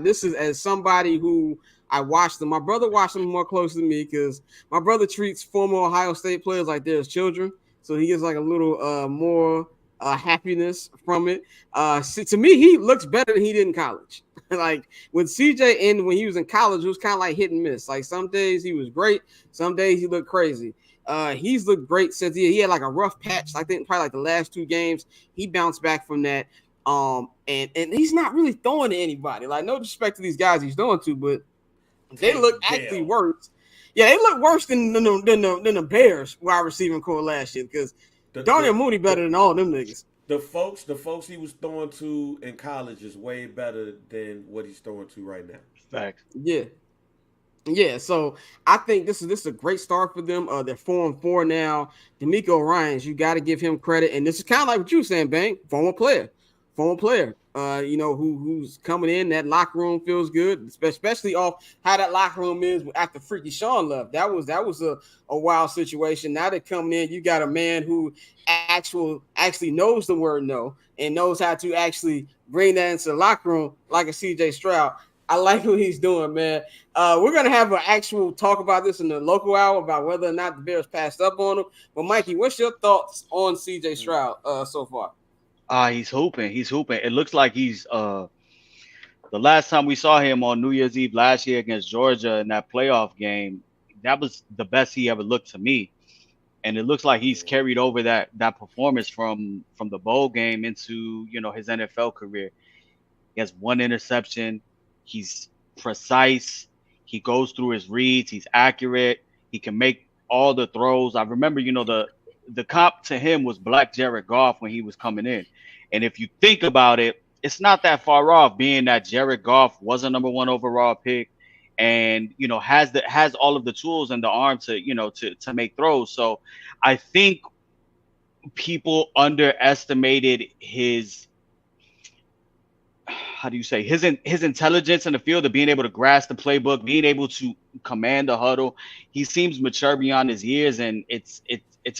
this is as somebody who I watched them. My brother watched them more closely than me because my brother treats former Ohio State players like they're his children. So he gets like a little more happiness from it. To me, he looks better than he did in college. Like with CJ and when he was in college, it was kind of like hit and miss. Like some days he was great, some days he looked crazy. He's looked great since he had like a rough patch. I think probably like the last 2 games. He bounced back from that. And he's not really throwing to anybody. Like no disrespect to these guys he's throwing to, but they look actually worse. Yeah, they look worse than the Bears wide receiving core last year because Darnell Mooney better than all them niggas. The folks he was throwing to in college is way better than what he's throwing to right now. Facts. Yeah. So I think this is a great start for them. They're 4-4 now. D'Amico Ryans, you got to give him credit, and this is kind of like what you were saying, Bang. Former player. Who's coming in. That locker room feels good, especially off how that locker room is after Freaky Sean left. That was a wild situation. Now they're coming in, you got a man who actually knows the word no and knows how to actually bring that into the locker room like a CJ Stroud. I like what he's doing, man. We're going to have an actual talk about this in the local hour about whether or not the Bears passed up on him. But Mikey, what's your thoughts on CJ Stroud so far? He's hooping. It looks like he's the last time we saw him on New Year's Eve last year against Georgia in that playoff game, that was the best he ever looked to me. And it looks like he's carried over that performance from the bowl game into, his NFL career. He has 1 interception. He's precise. He goes through his reads. He's accurate. He can make all the throws. I remember, the comp to him was Black Jared Goff when he was coming in. And if you think about it, it's not that far off, being that Jared Goff was a number 1 overall pick and, has all of the tools and the arm to make throws. So I think people underestimated his, how do you say, his intelligence in the field of being able to grasp the playbook, being able to command the huddle. He seems mature beyond his years, and it's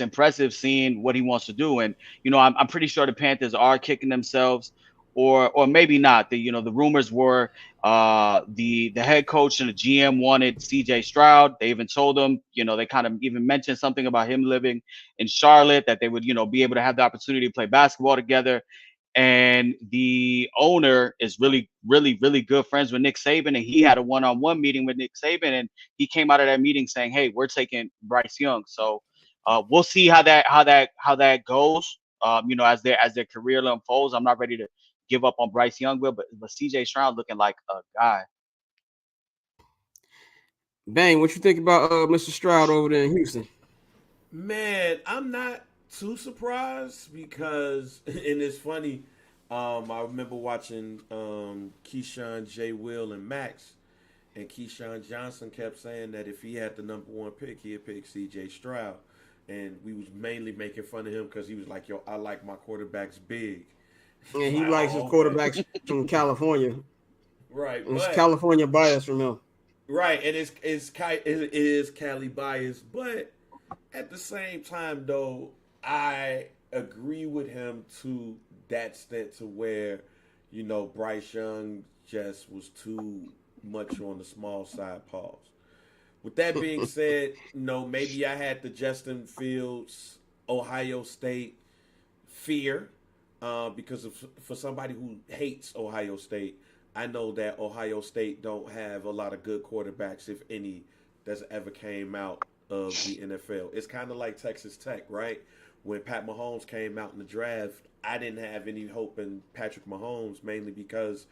impressive seeing what he wants to do. And I'm pretty sure the Panthers are kicking themselves, or maybe not. The rumors were the head coach and the GM wanted CJ Stroud. They even told him, they kind of even mentioned something about him living in Charlotte, that they would be able to have the opportunity to play basketball together. And the owner is really, really, really good friends with Nick Saban, and he had a one-on-one meeting with Nick Saban, and he came out of that meeting saying, "Hey, we're taking Bryce Young." So we'll see how that goes. As their career unfolds. I'm not ready to give up on Bryce Young, but CJ Stroud looking like a guy. Bang, what you think about Mr. Stroud over there in Houston? Man, I'm not too surprised because, and it's funny, I remember watching Keyshawn, J. Will, and Max, and Keyshawn Johnson kept saying that if he had the number one pick, he'd pick C.J. Stroud, and we was mainly making fun of him because he was like, "Yo, I like my quarterbacks big." And he likes his quarterbacks from California. Right, It's California bias from him. Right, and it is Cali bias, but at the same time, though, I agree with him to that extent to where, Bryce Young just was too much on the small side. Pause. With that being said, maybe I had the Justin Fields, Ohio State fear because for somebody who hates Ohio State, I know that Ohio State don't have a lot of good quarterbacks, if any, that's ever came out of the NFL. It's kind of like Texas Tech, right? When Pat Mahomes came out in the draft, I didn't have any hope in Patrick Mahomes, mainly because,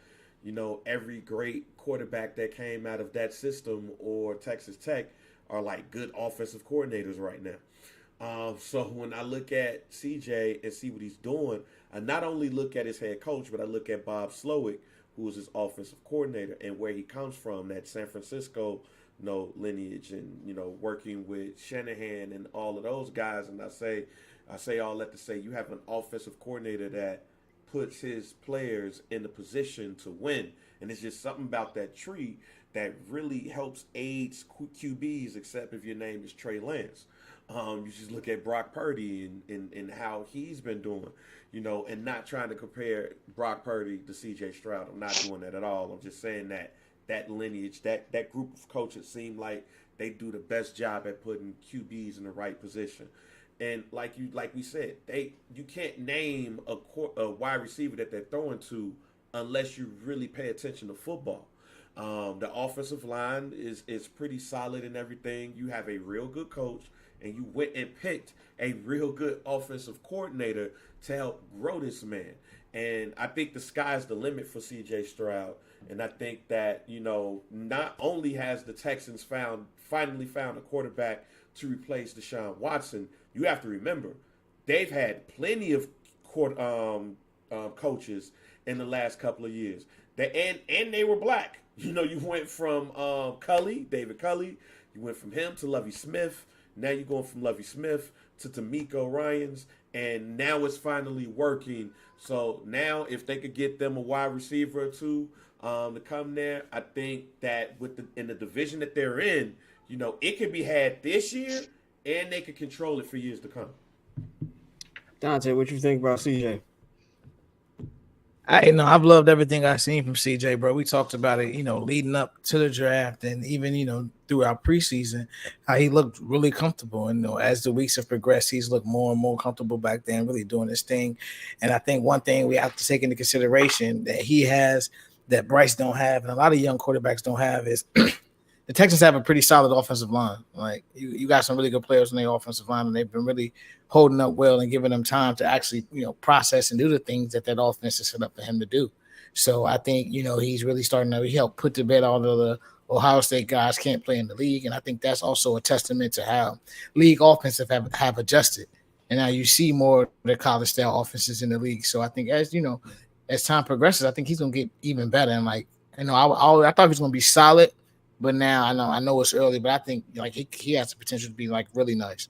every great quarterback that came out of that system or Texas Tech are like good offensive coordinators right now. So when I look at CJ and see what he's doing, I not only look at his head coach, but I look at Bob Slowick, who is his offensive coordinator, and where he comes from, that San Francisco lineage, and working with Shanahan and all of those guys. And I say all that to say, you have an offensive coordinator that puts his players in the position to win, and it's just something about that tree that really helps aids QBs, except if your name is Trey Lance. You just look at Brock Purdy and how he's been doing, and not trying to compare Brock Purdy to C.J. Stroud. I'm not doing that at all. I'm just saying that lineage, that group of coaches seem like they do the best job at putting QBs in the right position. And like we said, you can't name a wide receiver that they're throwing to unless you really pay attention to football. The offensive line is pretty solid and everything. You have a real good coach, and you went and picked a real good offensive coordinator to help grow this man. And I think the sky's the limit for C.J. Stroud. And I think that, not only has the Texans finally found a quarterback to replace Deshaun Watson, you have to remember, they've had plenty of coaches in the last couple of years. And they were black. You went from David Culley, you went from him to Lovie Smith. Now you're going from Lovie Smith to D'Amico Ryans, and now it's finally working. So now if they could get them a wide receiver or two to come there, I think that in the division that they're in, it could be had this year, and they could control it for years to come. Dante, what you think about CJ? I've loved everything I've seen from CJ, bro. We talked about it, leading up to the draft, and even, throughout preseason, how he looked really comfortable. And, as the weeks have progressed, he's looked more and more comfortable back then, really doing his thing. And I think one thing we have to take into consideration that he has that Bryce don't have, and a lot of young quarterbacks don't have, is the Texans have a pretty solid offensive line. Like you got some really good players on their offensive line, and they've been really holding up well and giving them time to actually, process and do the things that offense is set up for him to do. So I think, he's really starting to help put to bed all of the Ohio State guys can't play in the league. And I think that's also a testament to how league offensive have adjusted. And now you see more of the college style offenses in the league. So I think as time progresses, I think he's going to get even better. And I thought he was going to be solid, but now I know it's early, but I think he has the potential to be really nice.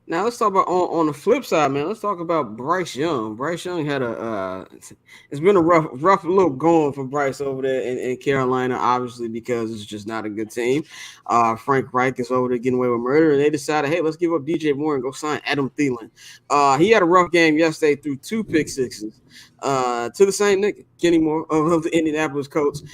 Now let's talk about on the flip side, man. Let's talk about Bryce Young. Bryce Young had it's been a rough little going for Bryce over there in Carolina, obviously because it's just not a good team. Frank Reich is over there getting away with murder, and they decided, hey, let's give up DJ Moore and go sign Adam Thielen. He had a rough game yesterday through 2 pick sixes to the same nigga, Kenny Moore of the Indianapolis Colts.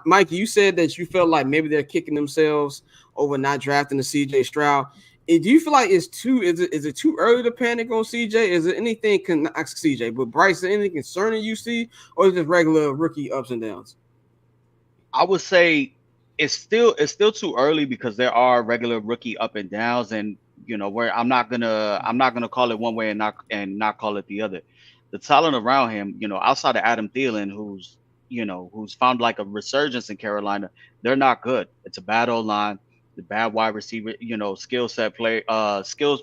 Mike, you said that you felt like maybe they're kicking themselves over not drafting the CJ Stroud. Do you feel like it's too is it too early to panic on CJ? Is there anything not CJ, but Bryce, is there anything concerning you see, or is it just regular rookie ups and downs? I would say it's still too early because there are regular rookie up and downs, and where I'm not gonna call it one way and not call it the other. The talent around him, outside of Adam Thielen, who's found like a resurgence in Carolina, they're not good. It's a bad O line, the bad wide receiver, skills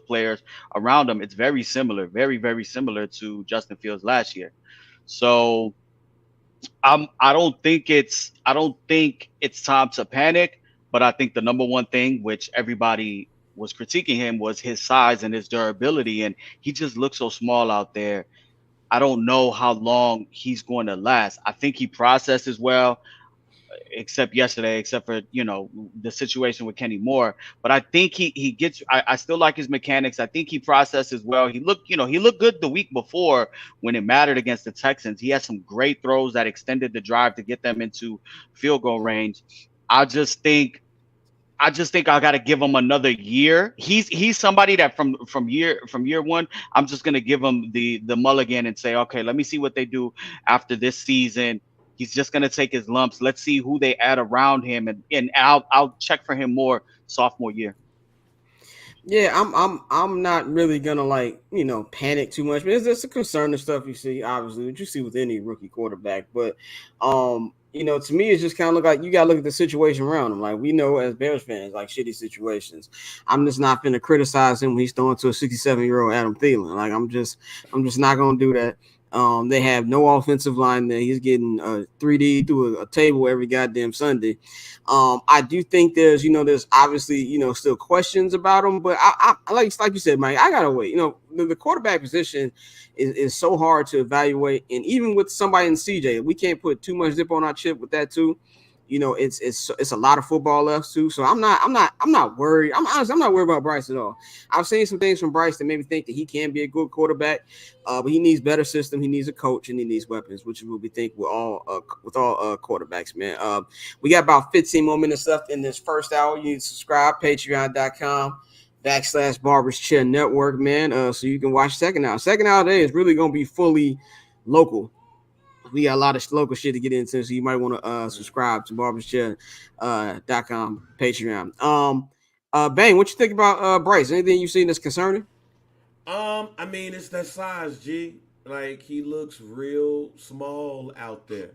players around them. It's very similar, very very similar to Justin Fields last year. So I don't think it's time to panic, but I think the number one thing which everybody was critiquing him was his size and his durability, and he just looks so small out there. I don't know how long he's going to last. I think he processes well, except yesterday, except for the situation with Kenny Moore. But I think he gets. I still like his mechanics. I think he processes well. He looked good the week before when it mattered against the Texans. He had some great throws that extended the drive to get them into field goal range. I just think. I got to give him another year. He's somebody that from year one, I'm just gonna give him the mulligan and say, okay, let me see what they do after this season. He's just gonna take his lumps. Let's see who they add around him, and I'll check for him more sophomore year. Yeah, I'm not really gonna panic too much, but it's just a concern of stuff you see, obviously, what you see with any rookie quarterback. But to me, it's just kind of look like you gotta look at the situation around him. Like we know as Bears fans, like shitty situations. I'm just not gonna criticize him when he's throwing to a 67-year-old Adam Thielen. Like I'm just not gonna do that. They have no offensive line there. He's getting 3D through a table every goddamn Sunday. I do think there's obviously, still questions about him, but I like you said, Mike, I gotta wait. The quarterback position is so hard to evaluate. And even with somebody in CJ, we can't put too much zip on our chip with that too. It's a lot of football left too. So I'm not worried. I'm not worried about Bryce at all. I've seen some things from Bryce that made me think that he can be a good quarterback, but he needs better system. He needs a coach and he needs weapons, which is what we think with all quarterbacks, man. We got about 15 more minutes left in this first hour. You need to subscribe, patreon.com/Barbers Chair Network, man. So you can watch second hour. Second hour today is really gonna be fully local. We got a lot of local shit to get into, so you might want to subscribe to barberschair.com Patreon. Bang, what you think about Bryce? Anything you seen that's concerning? I mean, it's that size, G. Like he looks real small out there.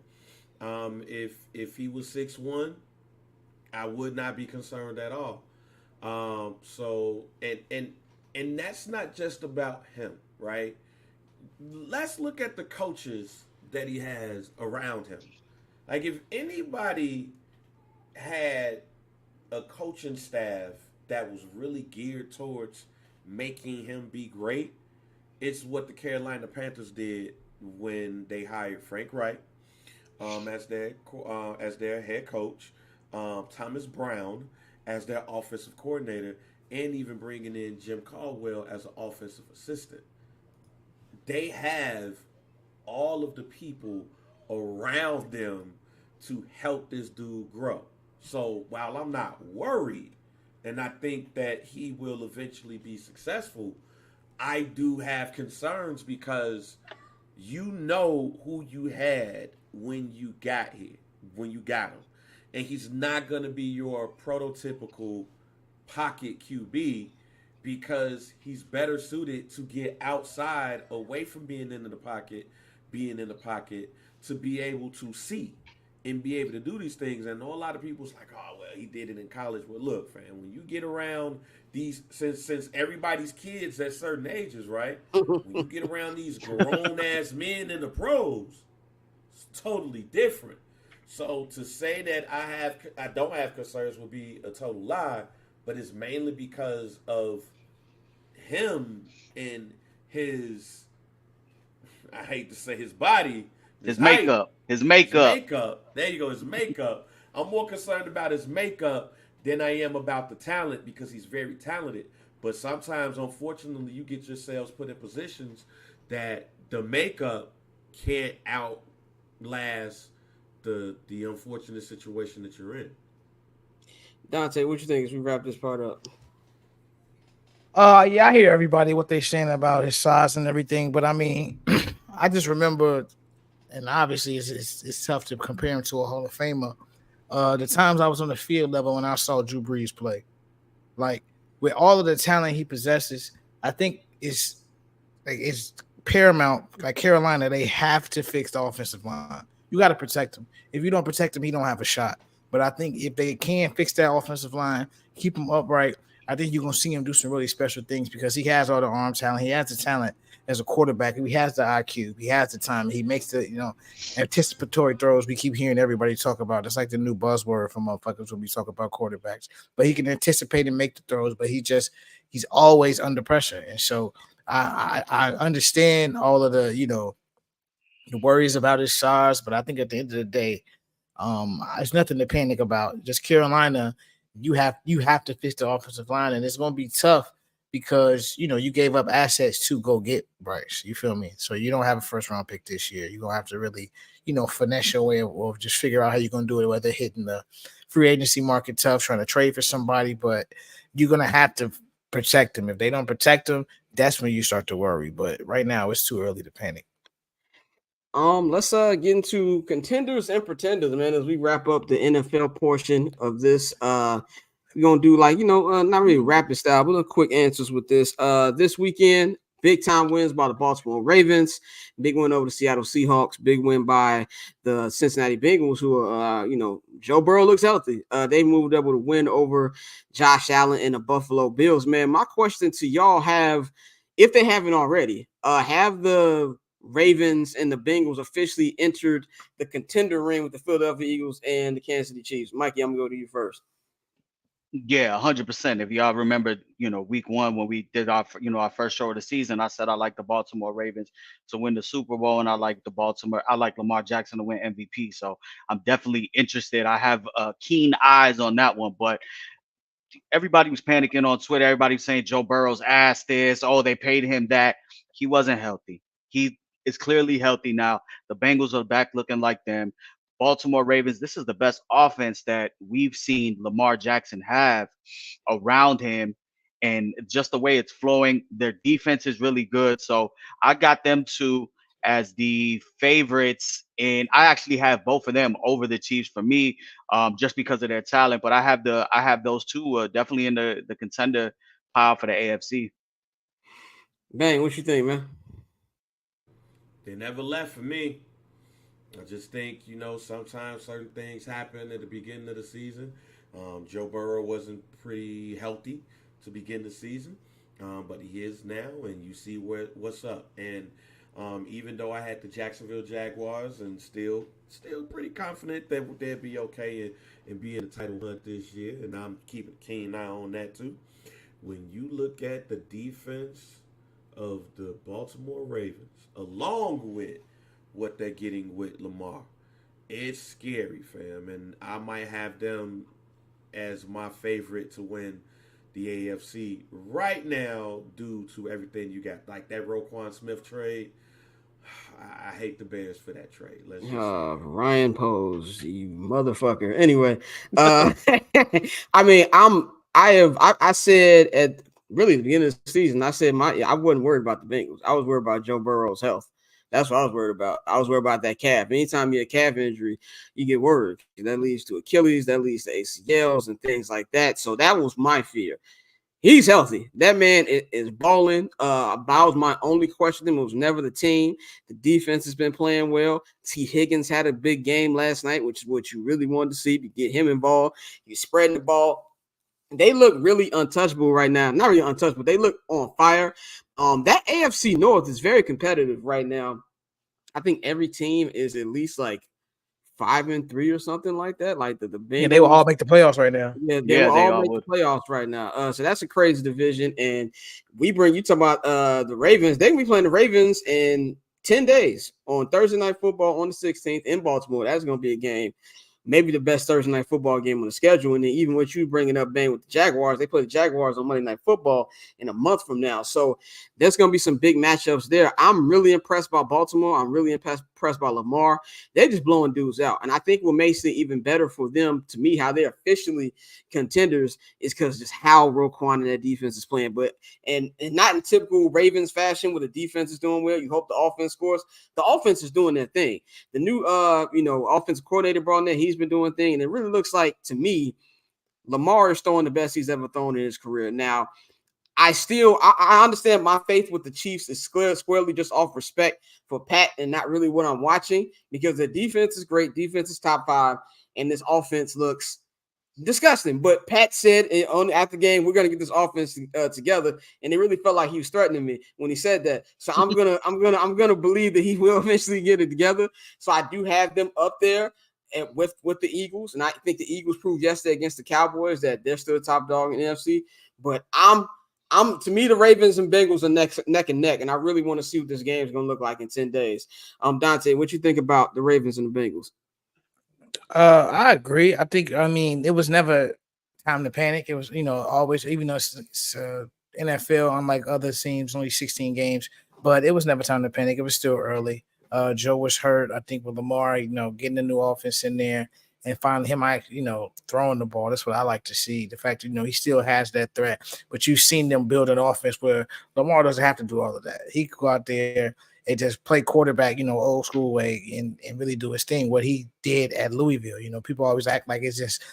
If he was 6'1", I would not be concerned at all. So and that's not just about him, right? Let's look at the coaches that he has around him. Like if anybody had a coaching staff that was really geared towards making him be great, it's what the Carolina Panthers did when they hired Frank Reich as their head coach, Thomas Brown as their offensive coordinator, and even bringing in Jim Caldwell as an offensive assistant. They have all of the people around them to help this dude grow. So while I'm not worried, and I think that he will eventually be successful, I do have concerns because you know who you had when you got here, when you got him. And he's not going to be your prototypical pocket QB because he's better suited to get outside, away from being in the pocket, to be able to see and be able to do these things. And I know a lot of people's like, oh, well, he did it in college. Well, look, fam, when you get around these, since everybody's kids at certain ages, right? When you get around these grown-ass men in the pros, it's totally different. So to say that I don't have concerns would be a total lie, but it's mainly because of him and his, I hate to say his body, His height, makeup. His his makeup. makeup. There you go, his makeup. I'm more concerned about his makeup than I am about the talent because he's very talented. But sometimes, unfortunately, you get yourselves put in positions that the makeup can't outlast the unfortunate situation that you're in. Dante, what you think as we wrap this part up? Yeah, I hear everybody what they're saying about his size and everything, but I mean, I just remember, and obviously it's tough to compare him to a Hall of Famer. The times I was on the field level when I saw Drew Brees play, like with all of the talent he possesses, I think it's paramount. Like Carolina, they have to fix the offensive line. You got to protect him. If you don't protect him, he don't have a shot. But I think if they can fix that offensive line, keep him upright, I think you're gonna see him do some really special things because he has all the arm talent. He has the talent as a quarterback. He has the IQ. He has the time. He makes the anticipatory throws. We keep hearing everybody talk about. It's like the new buzzword for motherfuckers when we talk about quarterbacks. But he can anticipate and make the throws. But he's always under pressure. And so I understand all of the worries about his size. But I think at the end of the day, it's nothing to panic about. Just Carolina. You have to fix the offensive line, and it's going to be tough because you gave up assets to go get Bryce. You feel me? So you don't have a first round pick this year. You're gonna have to really finesse your way of just figure out how you're gonna do it, whether hitting the free agency market tough, trying to trade for somebody, but you're gonna have to protect them. If they don't protect them, that's when you start to worry. But right now, it's too early to panic. Let's get into contenders and pretenders, man, as we wrap up the NFL portion of this. We're gonna do not really rapid style, but quick answers with this. This weekend, big time wins by the Baltimore Ravens, big win over the Seattle Seahawks, big win by the Cincinnati Bengals, who are Joe Burrow looks healthy. They moved up with a win over Josh Allen and the Buffalo Bills. Man, my question to y'all if they haven't already, have the Ravens and the Bengals officially entered the contender ring with the Philadelphia Eagles and the Kansas City Chiefs? Mikey, I'm gonna go to you first. Yeah, 100%. If y'all remember, week one when we did our first show of the season, I said I like the Baltimore Ravens to win the Super Bowl, and I like Lamar Jackson to win MVP. So I'm definitely interested. I have keen eyes on that one, but everybody was panicking on Twitter. Everybody was saying Joe Burrow's ass this. Oh, they paid him that. He wasn't healthy. He is clearly healthy now. The Bengals are back looking like them. Baltimore Ravens, this is the best offense that we've seen Lamar Jackson have around him. And just the way it's flowing, their defense is really good. So I got them as the favorites, and I actually have both of them over the Chiefs for me, just because of their talent. But I have those two definitely in the contender pile for the AFC. Bang, what you think, man? They never left for me. I just think, sometimes certain things happen at the beginning of the season. Joe Burrow wasn't pretty healthy to begin the season, but he is now, and you see what's up. And even though I had the Jacksonville Jaguars and still pretty confident that they'd be okay and be in the title hunt this year, and I'm keeping a keen eye on that too. When you look at the defense of the Baltimore Ravens, along with what they're getting with Lamar, it's scary, fam. And I might have them as my favorite to win the AFC right now due to everything you got. Like that Roquan Smith trade, I hate the Bears for that trade. Let's just Ryan Pose, you motherfucker. Anyway, I mean, I said at really the beginning of the season, I said I wasn't worried about the Bengals. I was worried about Joe Burrow's health. That's what I was worried about. I was worried about that calf. Anytime you get a calf injury, you get worried. That leads to Achilles, that leads to ACLs and things like that. So that was my fear. He's healthy. That man is balling. That was my only question. It was never the team. The defense has been playing well. T. Higgins had a big game last night, which is what you really wanted to see, to get him involved. He's spreading the ball. They look really untouchable right now. Not really untouchable. They look on fire. That AFC North is very competitive right now. I think every team is at least like 5-3 or something like that. Like the Bengals, Yeah, they will all make the playoffs right now. yeah, they will all make the playoffs right now. So that's a crazy division. And you talk about the Ravens. They will be playing the Ravens in 10 days on Thursday Night Football on the 16th in Baltimore. That's going to be a game. Maybe the best Thursday night football game on the schedule. And then even what you bringing up, Bang, with the Jaguars, they play the Jaguars on Monday Night Football in a month from now. So there's going to be some big matchups there. I'm really impressed by Baltimore. I'm really impressed by Lamar. They're just blowing dudes out. And I think what makes it even better for them, to me, how they're officially contenders is because just how Roquan and that defense is playing. But and not in typical Ravens fashion where the defense is doing well. You hope the offense scores. The offense is doing their thing. The new offensive coordinator brought in there, he's been doing thing, and it really looks like, to me, Lamar is throwing the best he's ever thrown in his career. Now, I understand my faith with the Chiefs is squarely just off respect for Pat and not really what I'm watching, because the defense is great. Defense is top 5, and this offense looks disgusting. But Pat said after the game, we're gonna get this offense together, and it really felt like he was threatening me when he said that. So I'm gonna believe that he will eventually get it together. So I do have them up there with the Eagles, and I think the Eagles proved yesterday against the Cowboys that they're still the top dog in the NFC. But to me, the Ravens and Bengals are neck and neck, and I really want to see what this game is going to look like in 10 days. Dante, what you think about the Ravens and the Bengals? I agree. I mean, it was never time to panic. It was, always, even though it's NFL, unlike other teams, only 16 games, but it was never time to panic. It was still early. Joe was hurt, I think, with Lamar, getting the new offense in there. And finally, him, throwing the ball. That's what I like to see. The fact that, he still has that threat. But you've seen them build an offense where Lamar doesn't have to do all of that. He could go out there and just play quarterback, old school way and really do his thing. What he did at Louisville. People always act like it's just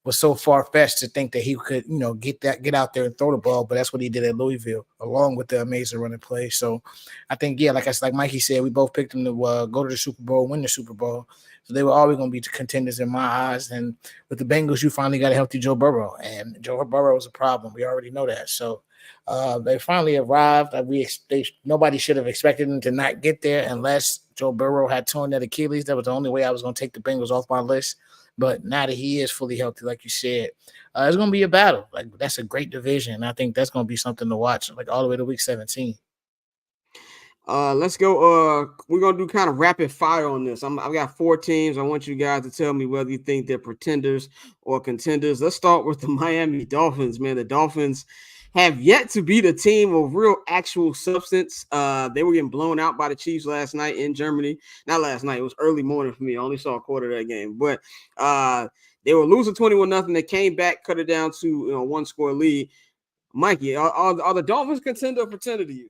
was so far-fetched to think that he could, get out there and throw the ball. But that's what he did at Louisville, along with the amazing running play. So I think, like Mikey said, we both picked him to go to the Super Bowl, win the Super Bowl. So they were always going to be the contenders in my eyes. And with the Bengals, you finally got a healthy Joe Burrow. And Joe Burrow was a problem. We already know that. So they finally arrived. Nobody should have expected them to not get there unless Joe Burrow had torn that Achilles. That was the only way I was going to take the Bengals off my list. But now that he is fully healthy, like you said, it's going to be a battle. Like, that's a great division. I think that's going to be something to watch, like all the way to week 17. Let's go. We're gonna do kind of rapid fire on this. I've got 4 teams. I want you guys to tell me whether you think they're pretenders or contenders. Let's start with the Miami Dolphins, man. The Dolphins have yet to beat a team of real actual substance. They were getting blown out by the Chiefs last night in Germany. Not last night, it was early morning for me. I only saw a quarter of that game. But they were losing 21-0. They came back, cut it down to 1-score lead. Mikey, are the Dolphins contender or pretender to you?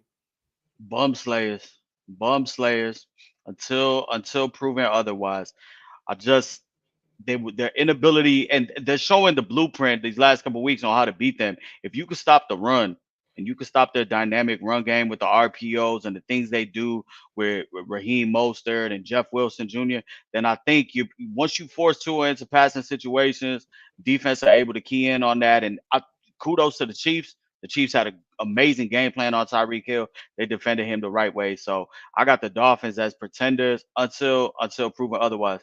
Bum slayers until proven otherwise. Their inability, and they're showing the blueprint these last couple of weeks on how to beat them. If you could stop the run and you could stop their dynamic run game with the RPOs and the things they do with Raheem Mostert and Jeff Wilson Jr., then I think once you force Tua into passing situations, defense are able to key in on that. And kudos to the Chiefs. The Chiefs had an amazing game plan on Tyreek Hill. They defended him the right way. So I got the Dolphins as pretenders until proven otherwise.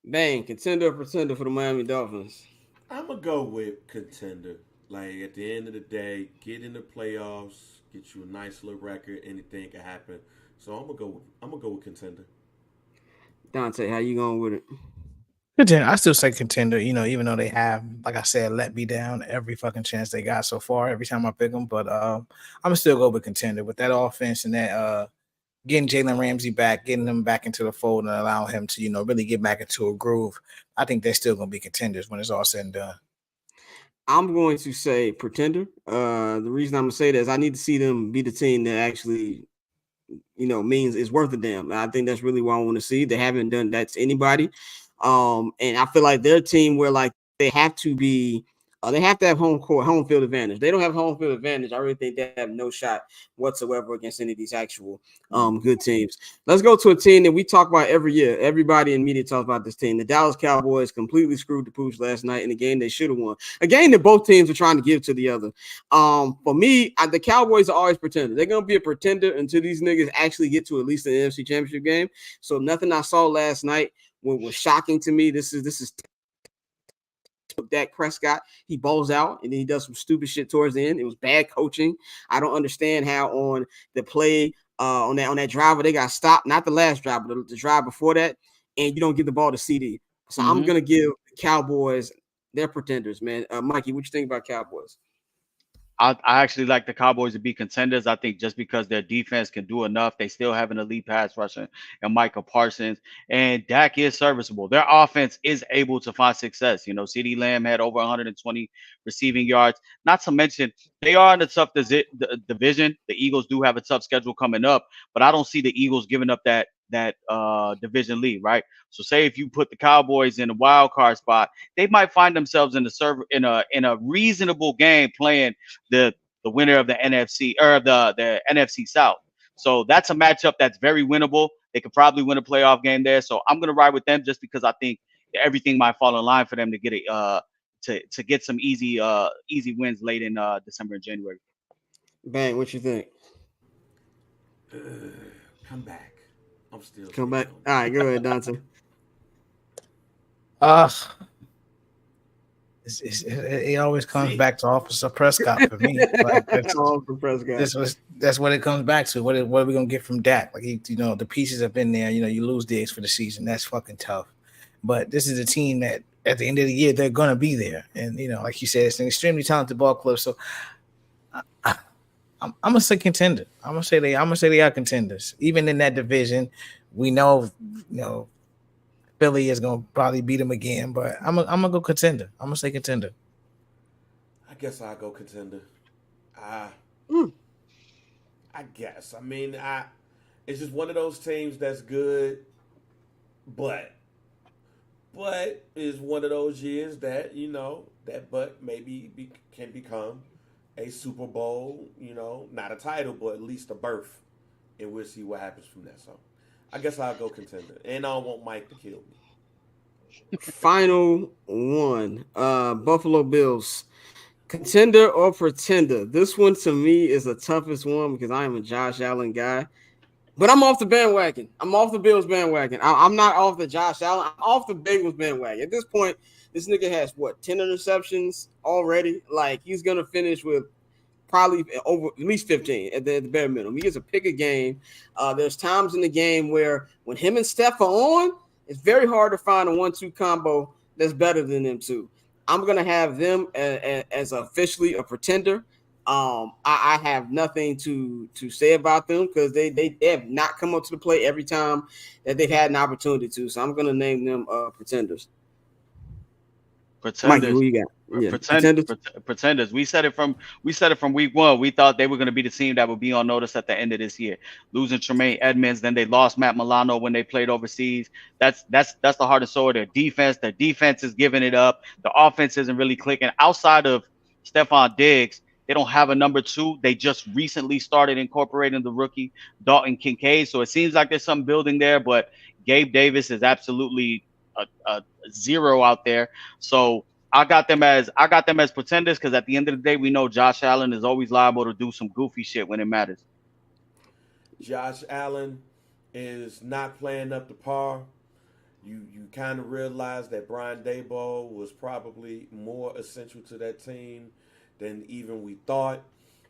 Bang, contender or pretender for the Miami Dolphins? I'm going to go with contender. Like, at the end of the day, get in the playoffs, get you a nice little record, anything can happen. So I'm gonna go with contender. Dante, how you going with it? Contender. I still say contender, even though they have, like I said, let me down every fucking chance they got so far, every time I pick them. But I'm going to still go with contender with that offense and that getting Jalen Ramsey back, getting him back into the fold and allowing him to, really get back into a groove. I think they're still going to be contenders when it's all said and done. I'm going to say pretender. The reason I'm going to say that is I need to see them be the team that actually, means it's worth a damn. I think that's really what I want to see. They haven't done that to anybody. And I feel like they're a team where like they have to have home field advantage. They don't have home field advantage. I really think they have no shot whatsoever against any of these actual good teams. Let's go to a team that we talk about every year. Everybody in media talks about this team. The Dallas Cowboys completely screwed the pooch last night in a game they should have won. A game that both teams are trying to give to the other. For me, the Cowboys are always pretenders. They're going to be a pretender until these niggas actually get to at least the NFC Championship game. So nothing I saw last night what was shocking to me. This is Dak Prescott. He balls out and then he does some stupid shit towards the end. It was bad coaching. I don't understand how on the play on that drive where they got stopped, not the last drive, but the drive before that, and you don't give the ball to CD. So I'm gonna give the Cowboys, they're pretenders, man. Mikey, what you think about Cowboys? I actually like the Cowboys to be contenders. I think just because their defense can do enough, they still have an elite pass rusher and Micah Parsons, and Dak is serviceable. Their offense is able to find success. You know, CeeDee Lamb had over 120 receiving yards. Not to mention, they are in a tough division. The Eagles do have a tough schedule coming up, but I don't see the Eagles giving up that division lead, right? So say if you put the Cowboys in a wild card spot, they might find themselves in a reasonable game playing the winner of the NFC or the NFC South. So that's a matchup that's very winnable. They could probably win a playoff game there. So I'm gonna ride with them just because I think everything might fall in line for them to get to get some easy wins late in December and January. Bang, what you think? Come back. I'm still Come back. All right, go ahead, Dante. It always comes back to Officer Prescott for me. Like that's what it comes back to. What are we gonna get from Dak? Like the pieces have been there. You lose Diggs for the season. That's fucking tough. But this is a team that at the end of the year they're gonna be there. And like you said, it's an extremely talented ball club. So I'm gonna say contender. I'm gonna say they are contenders. Even in that division, we know Philly is gonna probably beat them again, but I'm gonna go contender. I'm gonna say contender. I guess I'll go contender. I guess. I mean, it's just one of those teams that's good, but is one of those years that maybe can become a Super Bowl, not a title, but at least a berth, and we'll see what happens from that. So I guess I'll go contender, and I don't want Mike to kill me. Final one, Buffalo Bills, contender or pretender? This one to me is the toughest one because I am a Josh Allen guy, but I'm off the bandwagon. I'm off the Bills bandwagon. I'm not off the Josh Allen. I'm off the Bengals bandwagon. At this point, this nigga has 10 interceptions already. Like he's gonna finish with probably over at least 15 at the bare minimum. He gets a pick a game. There's times in the game where when him and Steph are on, it's very hard to find a 1-2 combo that's better than them two. I'm gonna have them as officially a pretender. I have nothing to say about them because they have not come up to the plate every time that they've had an opportunity to. So I'm gonna name them pretenders. Mikey, who you got? Yeah. Pretenders. We said it from week one. We thought they were going to be the team that would be on notice at the end of this year. Losing Tremaine Edmonds, then they lost Matt Milano when they played overseas. That's the heart and soul of their defense. Their defense is giving it up. The offense isn't really clicking. Outside of Stephon Diggs, they don't have a number two. They just recently started incorporating the rookie Dalton Kincaid. So it seems like there's some building there, but Gabe Davis is absolutely a zero out there. So I got them as pretenders because at the end of the day, we know Josh Allen is always liable to do some goofy shit when it matters. Josh Allen is not playing up to par. You kind of realize that Brian Daboll was probably more essential to that team than even we thought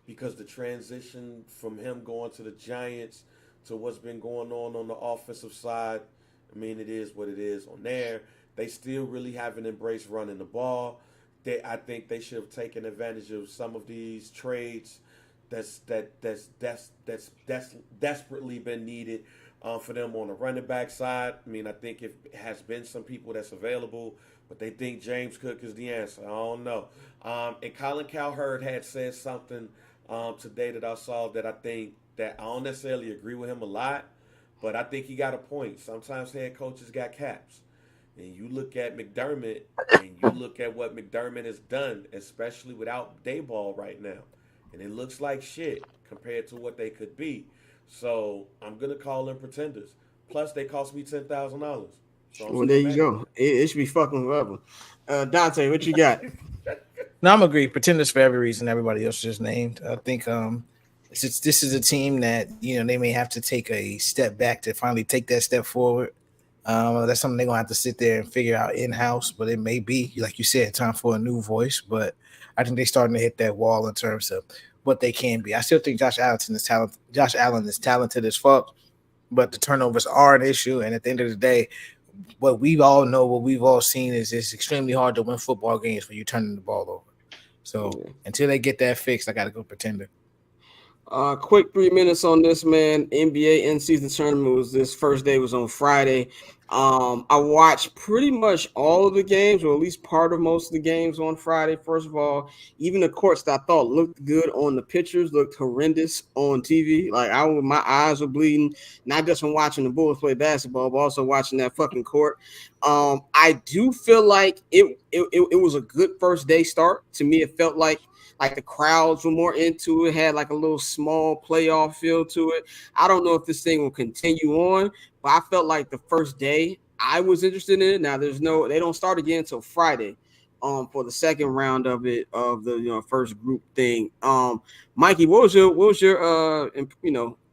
because the transition from him going to the Giants to what's been going on the offensive side, I mean, it is what it is on there. They still really haven't embraced running the ball. I think they should have taken advantage of some of these trades that's desperately been needed for them on the running back side. I mean, I think it has been some people that's available, but they think James Cook is the answer. I don't know. And Colin Cowherd had said something today that I saw that I think that I don't necessarily agree with him a lot, but I think he got a point. Sometimes head coaches got caps. And you look at McDermott, and you look at what McDermott has done, especially without Daboll right now. And it looks like shit compared to what they could be. So I'm going to call them pretenders. Plus, they cost me $10,000. So well, there you go. It should be fucking whoever. Dante, what you got? No, I'm agree. Pretenders for every reason everybody else just named. I think this is a team that, they may have to take a step back to finally take that step forward. That's something they're gonna have to sit there and figure out in-house, but it may be, like you said, time for a new voice. But I think they're starting to hit that wall in terms of what they can be. I still think Josh Allen is talented as fuck, but the turnovers are an issue. And at the end of the day, what we all know, what we've all seen is it's extremely hard to win football games when you're turning the ball over. So until they get that fixed, I got to go Pretender. Quick 3 minutes on this, man. NBA in-season tournament was this first day was on Friday. I watched pretty much all of the games, or at least part of most of the games on Friday. First of all, even the courts that I thought looked good on the pictures looked horrendous on TV. Like my eyes were bleeding, not just from watching the Bulls play basketball, but also watching that fucking court. I do feel like it was a good first day start. To me, it felt like the crowds were more into it, had like a little small playoff feel to it. I don't know if this thing will continue on, but I felt like the first day I was interested in it. Now they don't start again until Friday for the second round of the first group thing. Mikey, what was your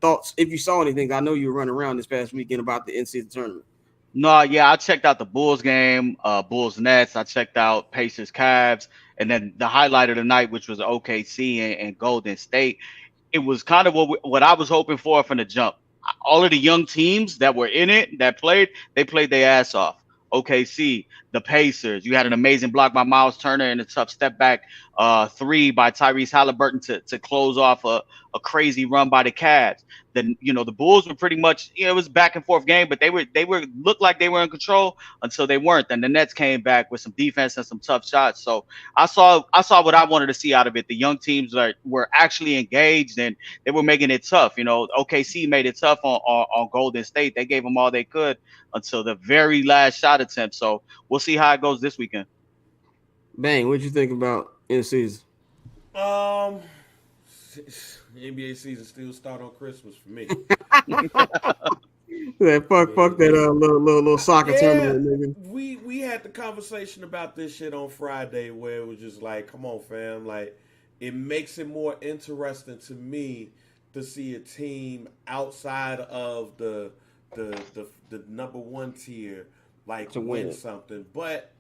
thoughts if you saw anything? I know you were running around this past weekend about the in-season tournament. No, yeah, I checked out the Bulls game, Bulls Nets. I checked out Pacers Cavs, and then the highlight of the night, which was OKC and Golden State. It was kind of what I was hoping for from the jump. All of the young teams that were in it they played their ass off. OKC, the Pacers. You had an amazing block by Miles Turner and a tough step back three by Tyrese Halliburton to close off a crazy run by the Cavs. Then the Bulls were pretty much it was back and forth game, but they looked like they were in control until they weren't. Then the Nets came back with some defense and some tough shots. So I saw what I wanted to see out of it. The young teams were actually engaged and they were making it tough. OKC made it tough on Golden State. They gave them all they could until the very last shot attempt. So we'll see how it goes this weekend. Bang, what'd you think about in season? The NBA season still start on Christmas for me. Fuck that little soccer tournament, nigga. We had the conversation about this shit on Friday where it was just like, come on, fam, like it makes it more interesting to me to see a team outside of the number one tier like to win something, but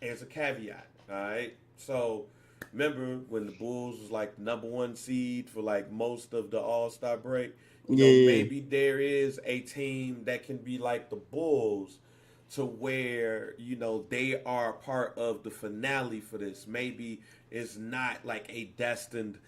as a caveat, all right. So remember when the Bulls was like the number one seed for like most of the All-Star break? Maybe there is a team that can be like the Bulls to where, they are part of the finale for this. Maybe it's not like a destined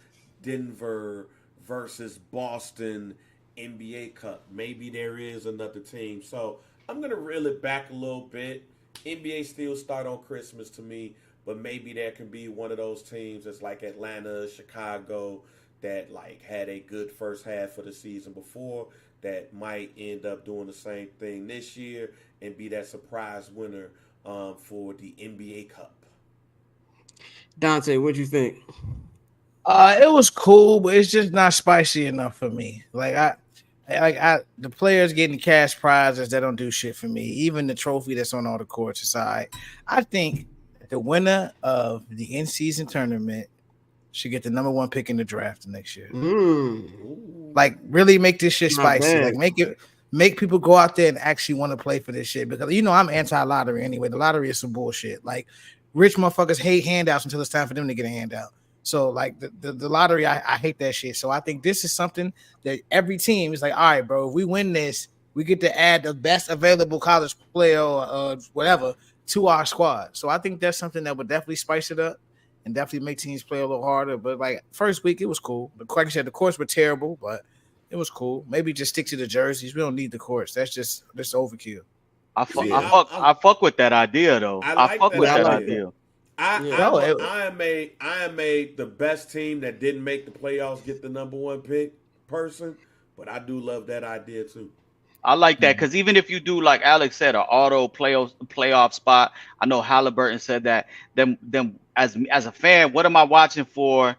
Denver versus Boston NBA Cup. Maybe there is another team. So I'm going to reel it back a little bit. NBA still start on Christmas to me. But maybe there can be one of those teams that's like Atlanta, Chicago, that like had a good first half of the season before that might end up doing the same thing this year and be that surprise winner for the NBA Cup. Dante, what'd you think? It was cool, but it's just not spicy enough for me. The players getting cash prizes that don't do shit for me. Even the trophy that's on all the courts aside, I think the winner of the in-season tournament should get the number one pick in the draft next year. Like, really make this shit spicy. Like, make people go out there and actually want to play for this shit. Because I'm anti-lottery anyway. The lottery is some bullshit. Like, rich motherfuckers hate handouts until it's time for them to get a handout. So, like, the lottery, I hate that shit. So I think this is something that every team is like, all right, bro, if we win this, we get to add the best available college player or whatever to our squad. So I think that's something that would definitely spice it up and definitely make teams play a little harder. But like first week, it was cool. Like I said, the courts were terrible, but it was cool. Maybe just stick to the jerseys. We don't need the courts. That's overkill. I fuck with that idea though. I fuck with that idea. I am the best team that didn't make the playoffs get the number one pick person, but I do love that idea too. I like that because even if you do, like Alex said, an auto playoff spot, I know Halliburton said that. Then as a fan, what am I watching for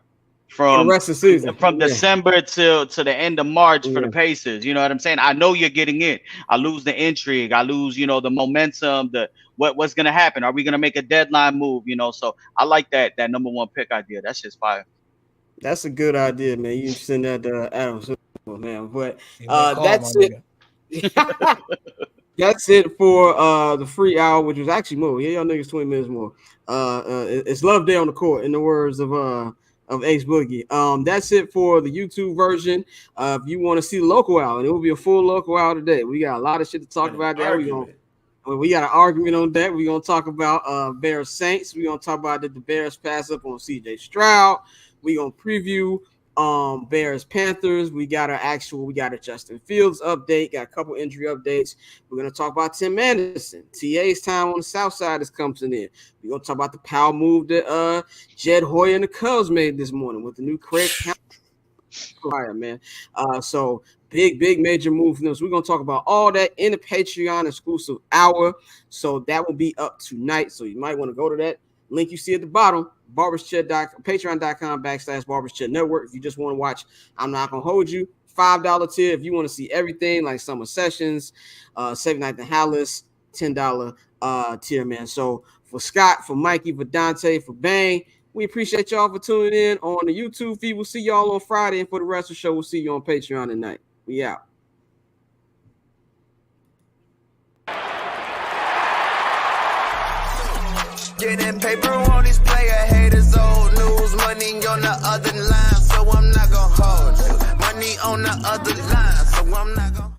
from the rest of the season, from December to the end of March for the Pacers? You know what I'm saying? I know you're getting in. I lose the intrigue. I lose, the momentum. What's gonna happen? Are we gonna make a deadline move? So I like that number one pick idea. That's just fire. That's a good idea, man. You send that to Adam, man. But that's it. That's it for the free hour, which was actually more. Yeah, y'all niggas 20 minutes more. It's love day on the court, in the words of Ace Boogie. That's it for the YouTube version. If you want to see the local hour, and it will be a full local hour today. We got a lot of shit to talk about there. We got an argument on that. We're gonna talk about Bears Saints. We're gonna talk about the Bears pass up on CJ Stroud. We're gonna preview Bears Panthers. We got a Justin Fields update, got a couple injury updates. We're gonna talk about Tim Anderson. TA's time on the south side is coming in. We're gonna talk about the power move that Jed Hoyer and the Cubs made this morning with the new Craig County, man. So big major movements. We're gonna talk about all that in the Patreon exclusive hour. So that will be up tonight. So you might want to go to that link you see at the bottom, patreon.com/barberschat network. If you just want to watch, I'm not gonna hold you. $5 tier if you want to see everything like Summer Sessions, Save Night the Hallis, $10 tier, man. So for Scott, for Mikey, for Dante, for Bang, we appreciate y'all for tuning in on the YouTube feed. We'll see y'all on Friday, and for the rest of the show, we'll see you on Patreon tonight. We out. Getting paper on these player haters, old news, money on the other line, so I'm not gonna hold you. Money on the other line, so I'm not gonna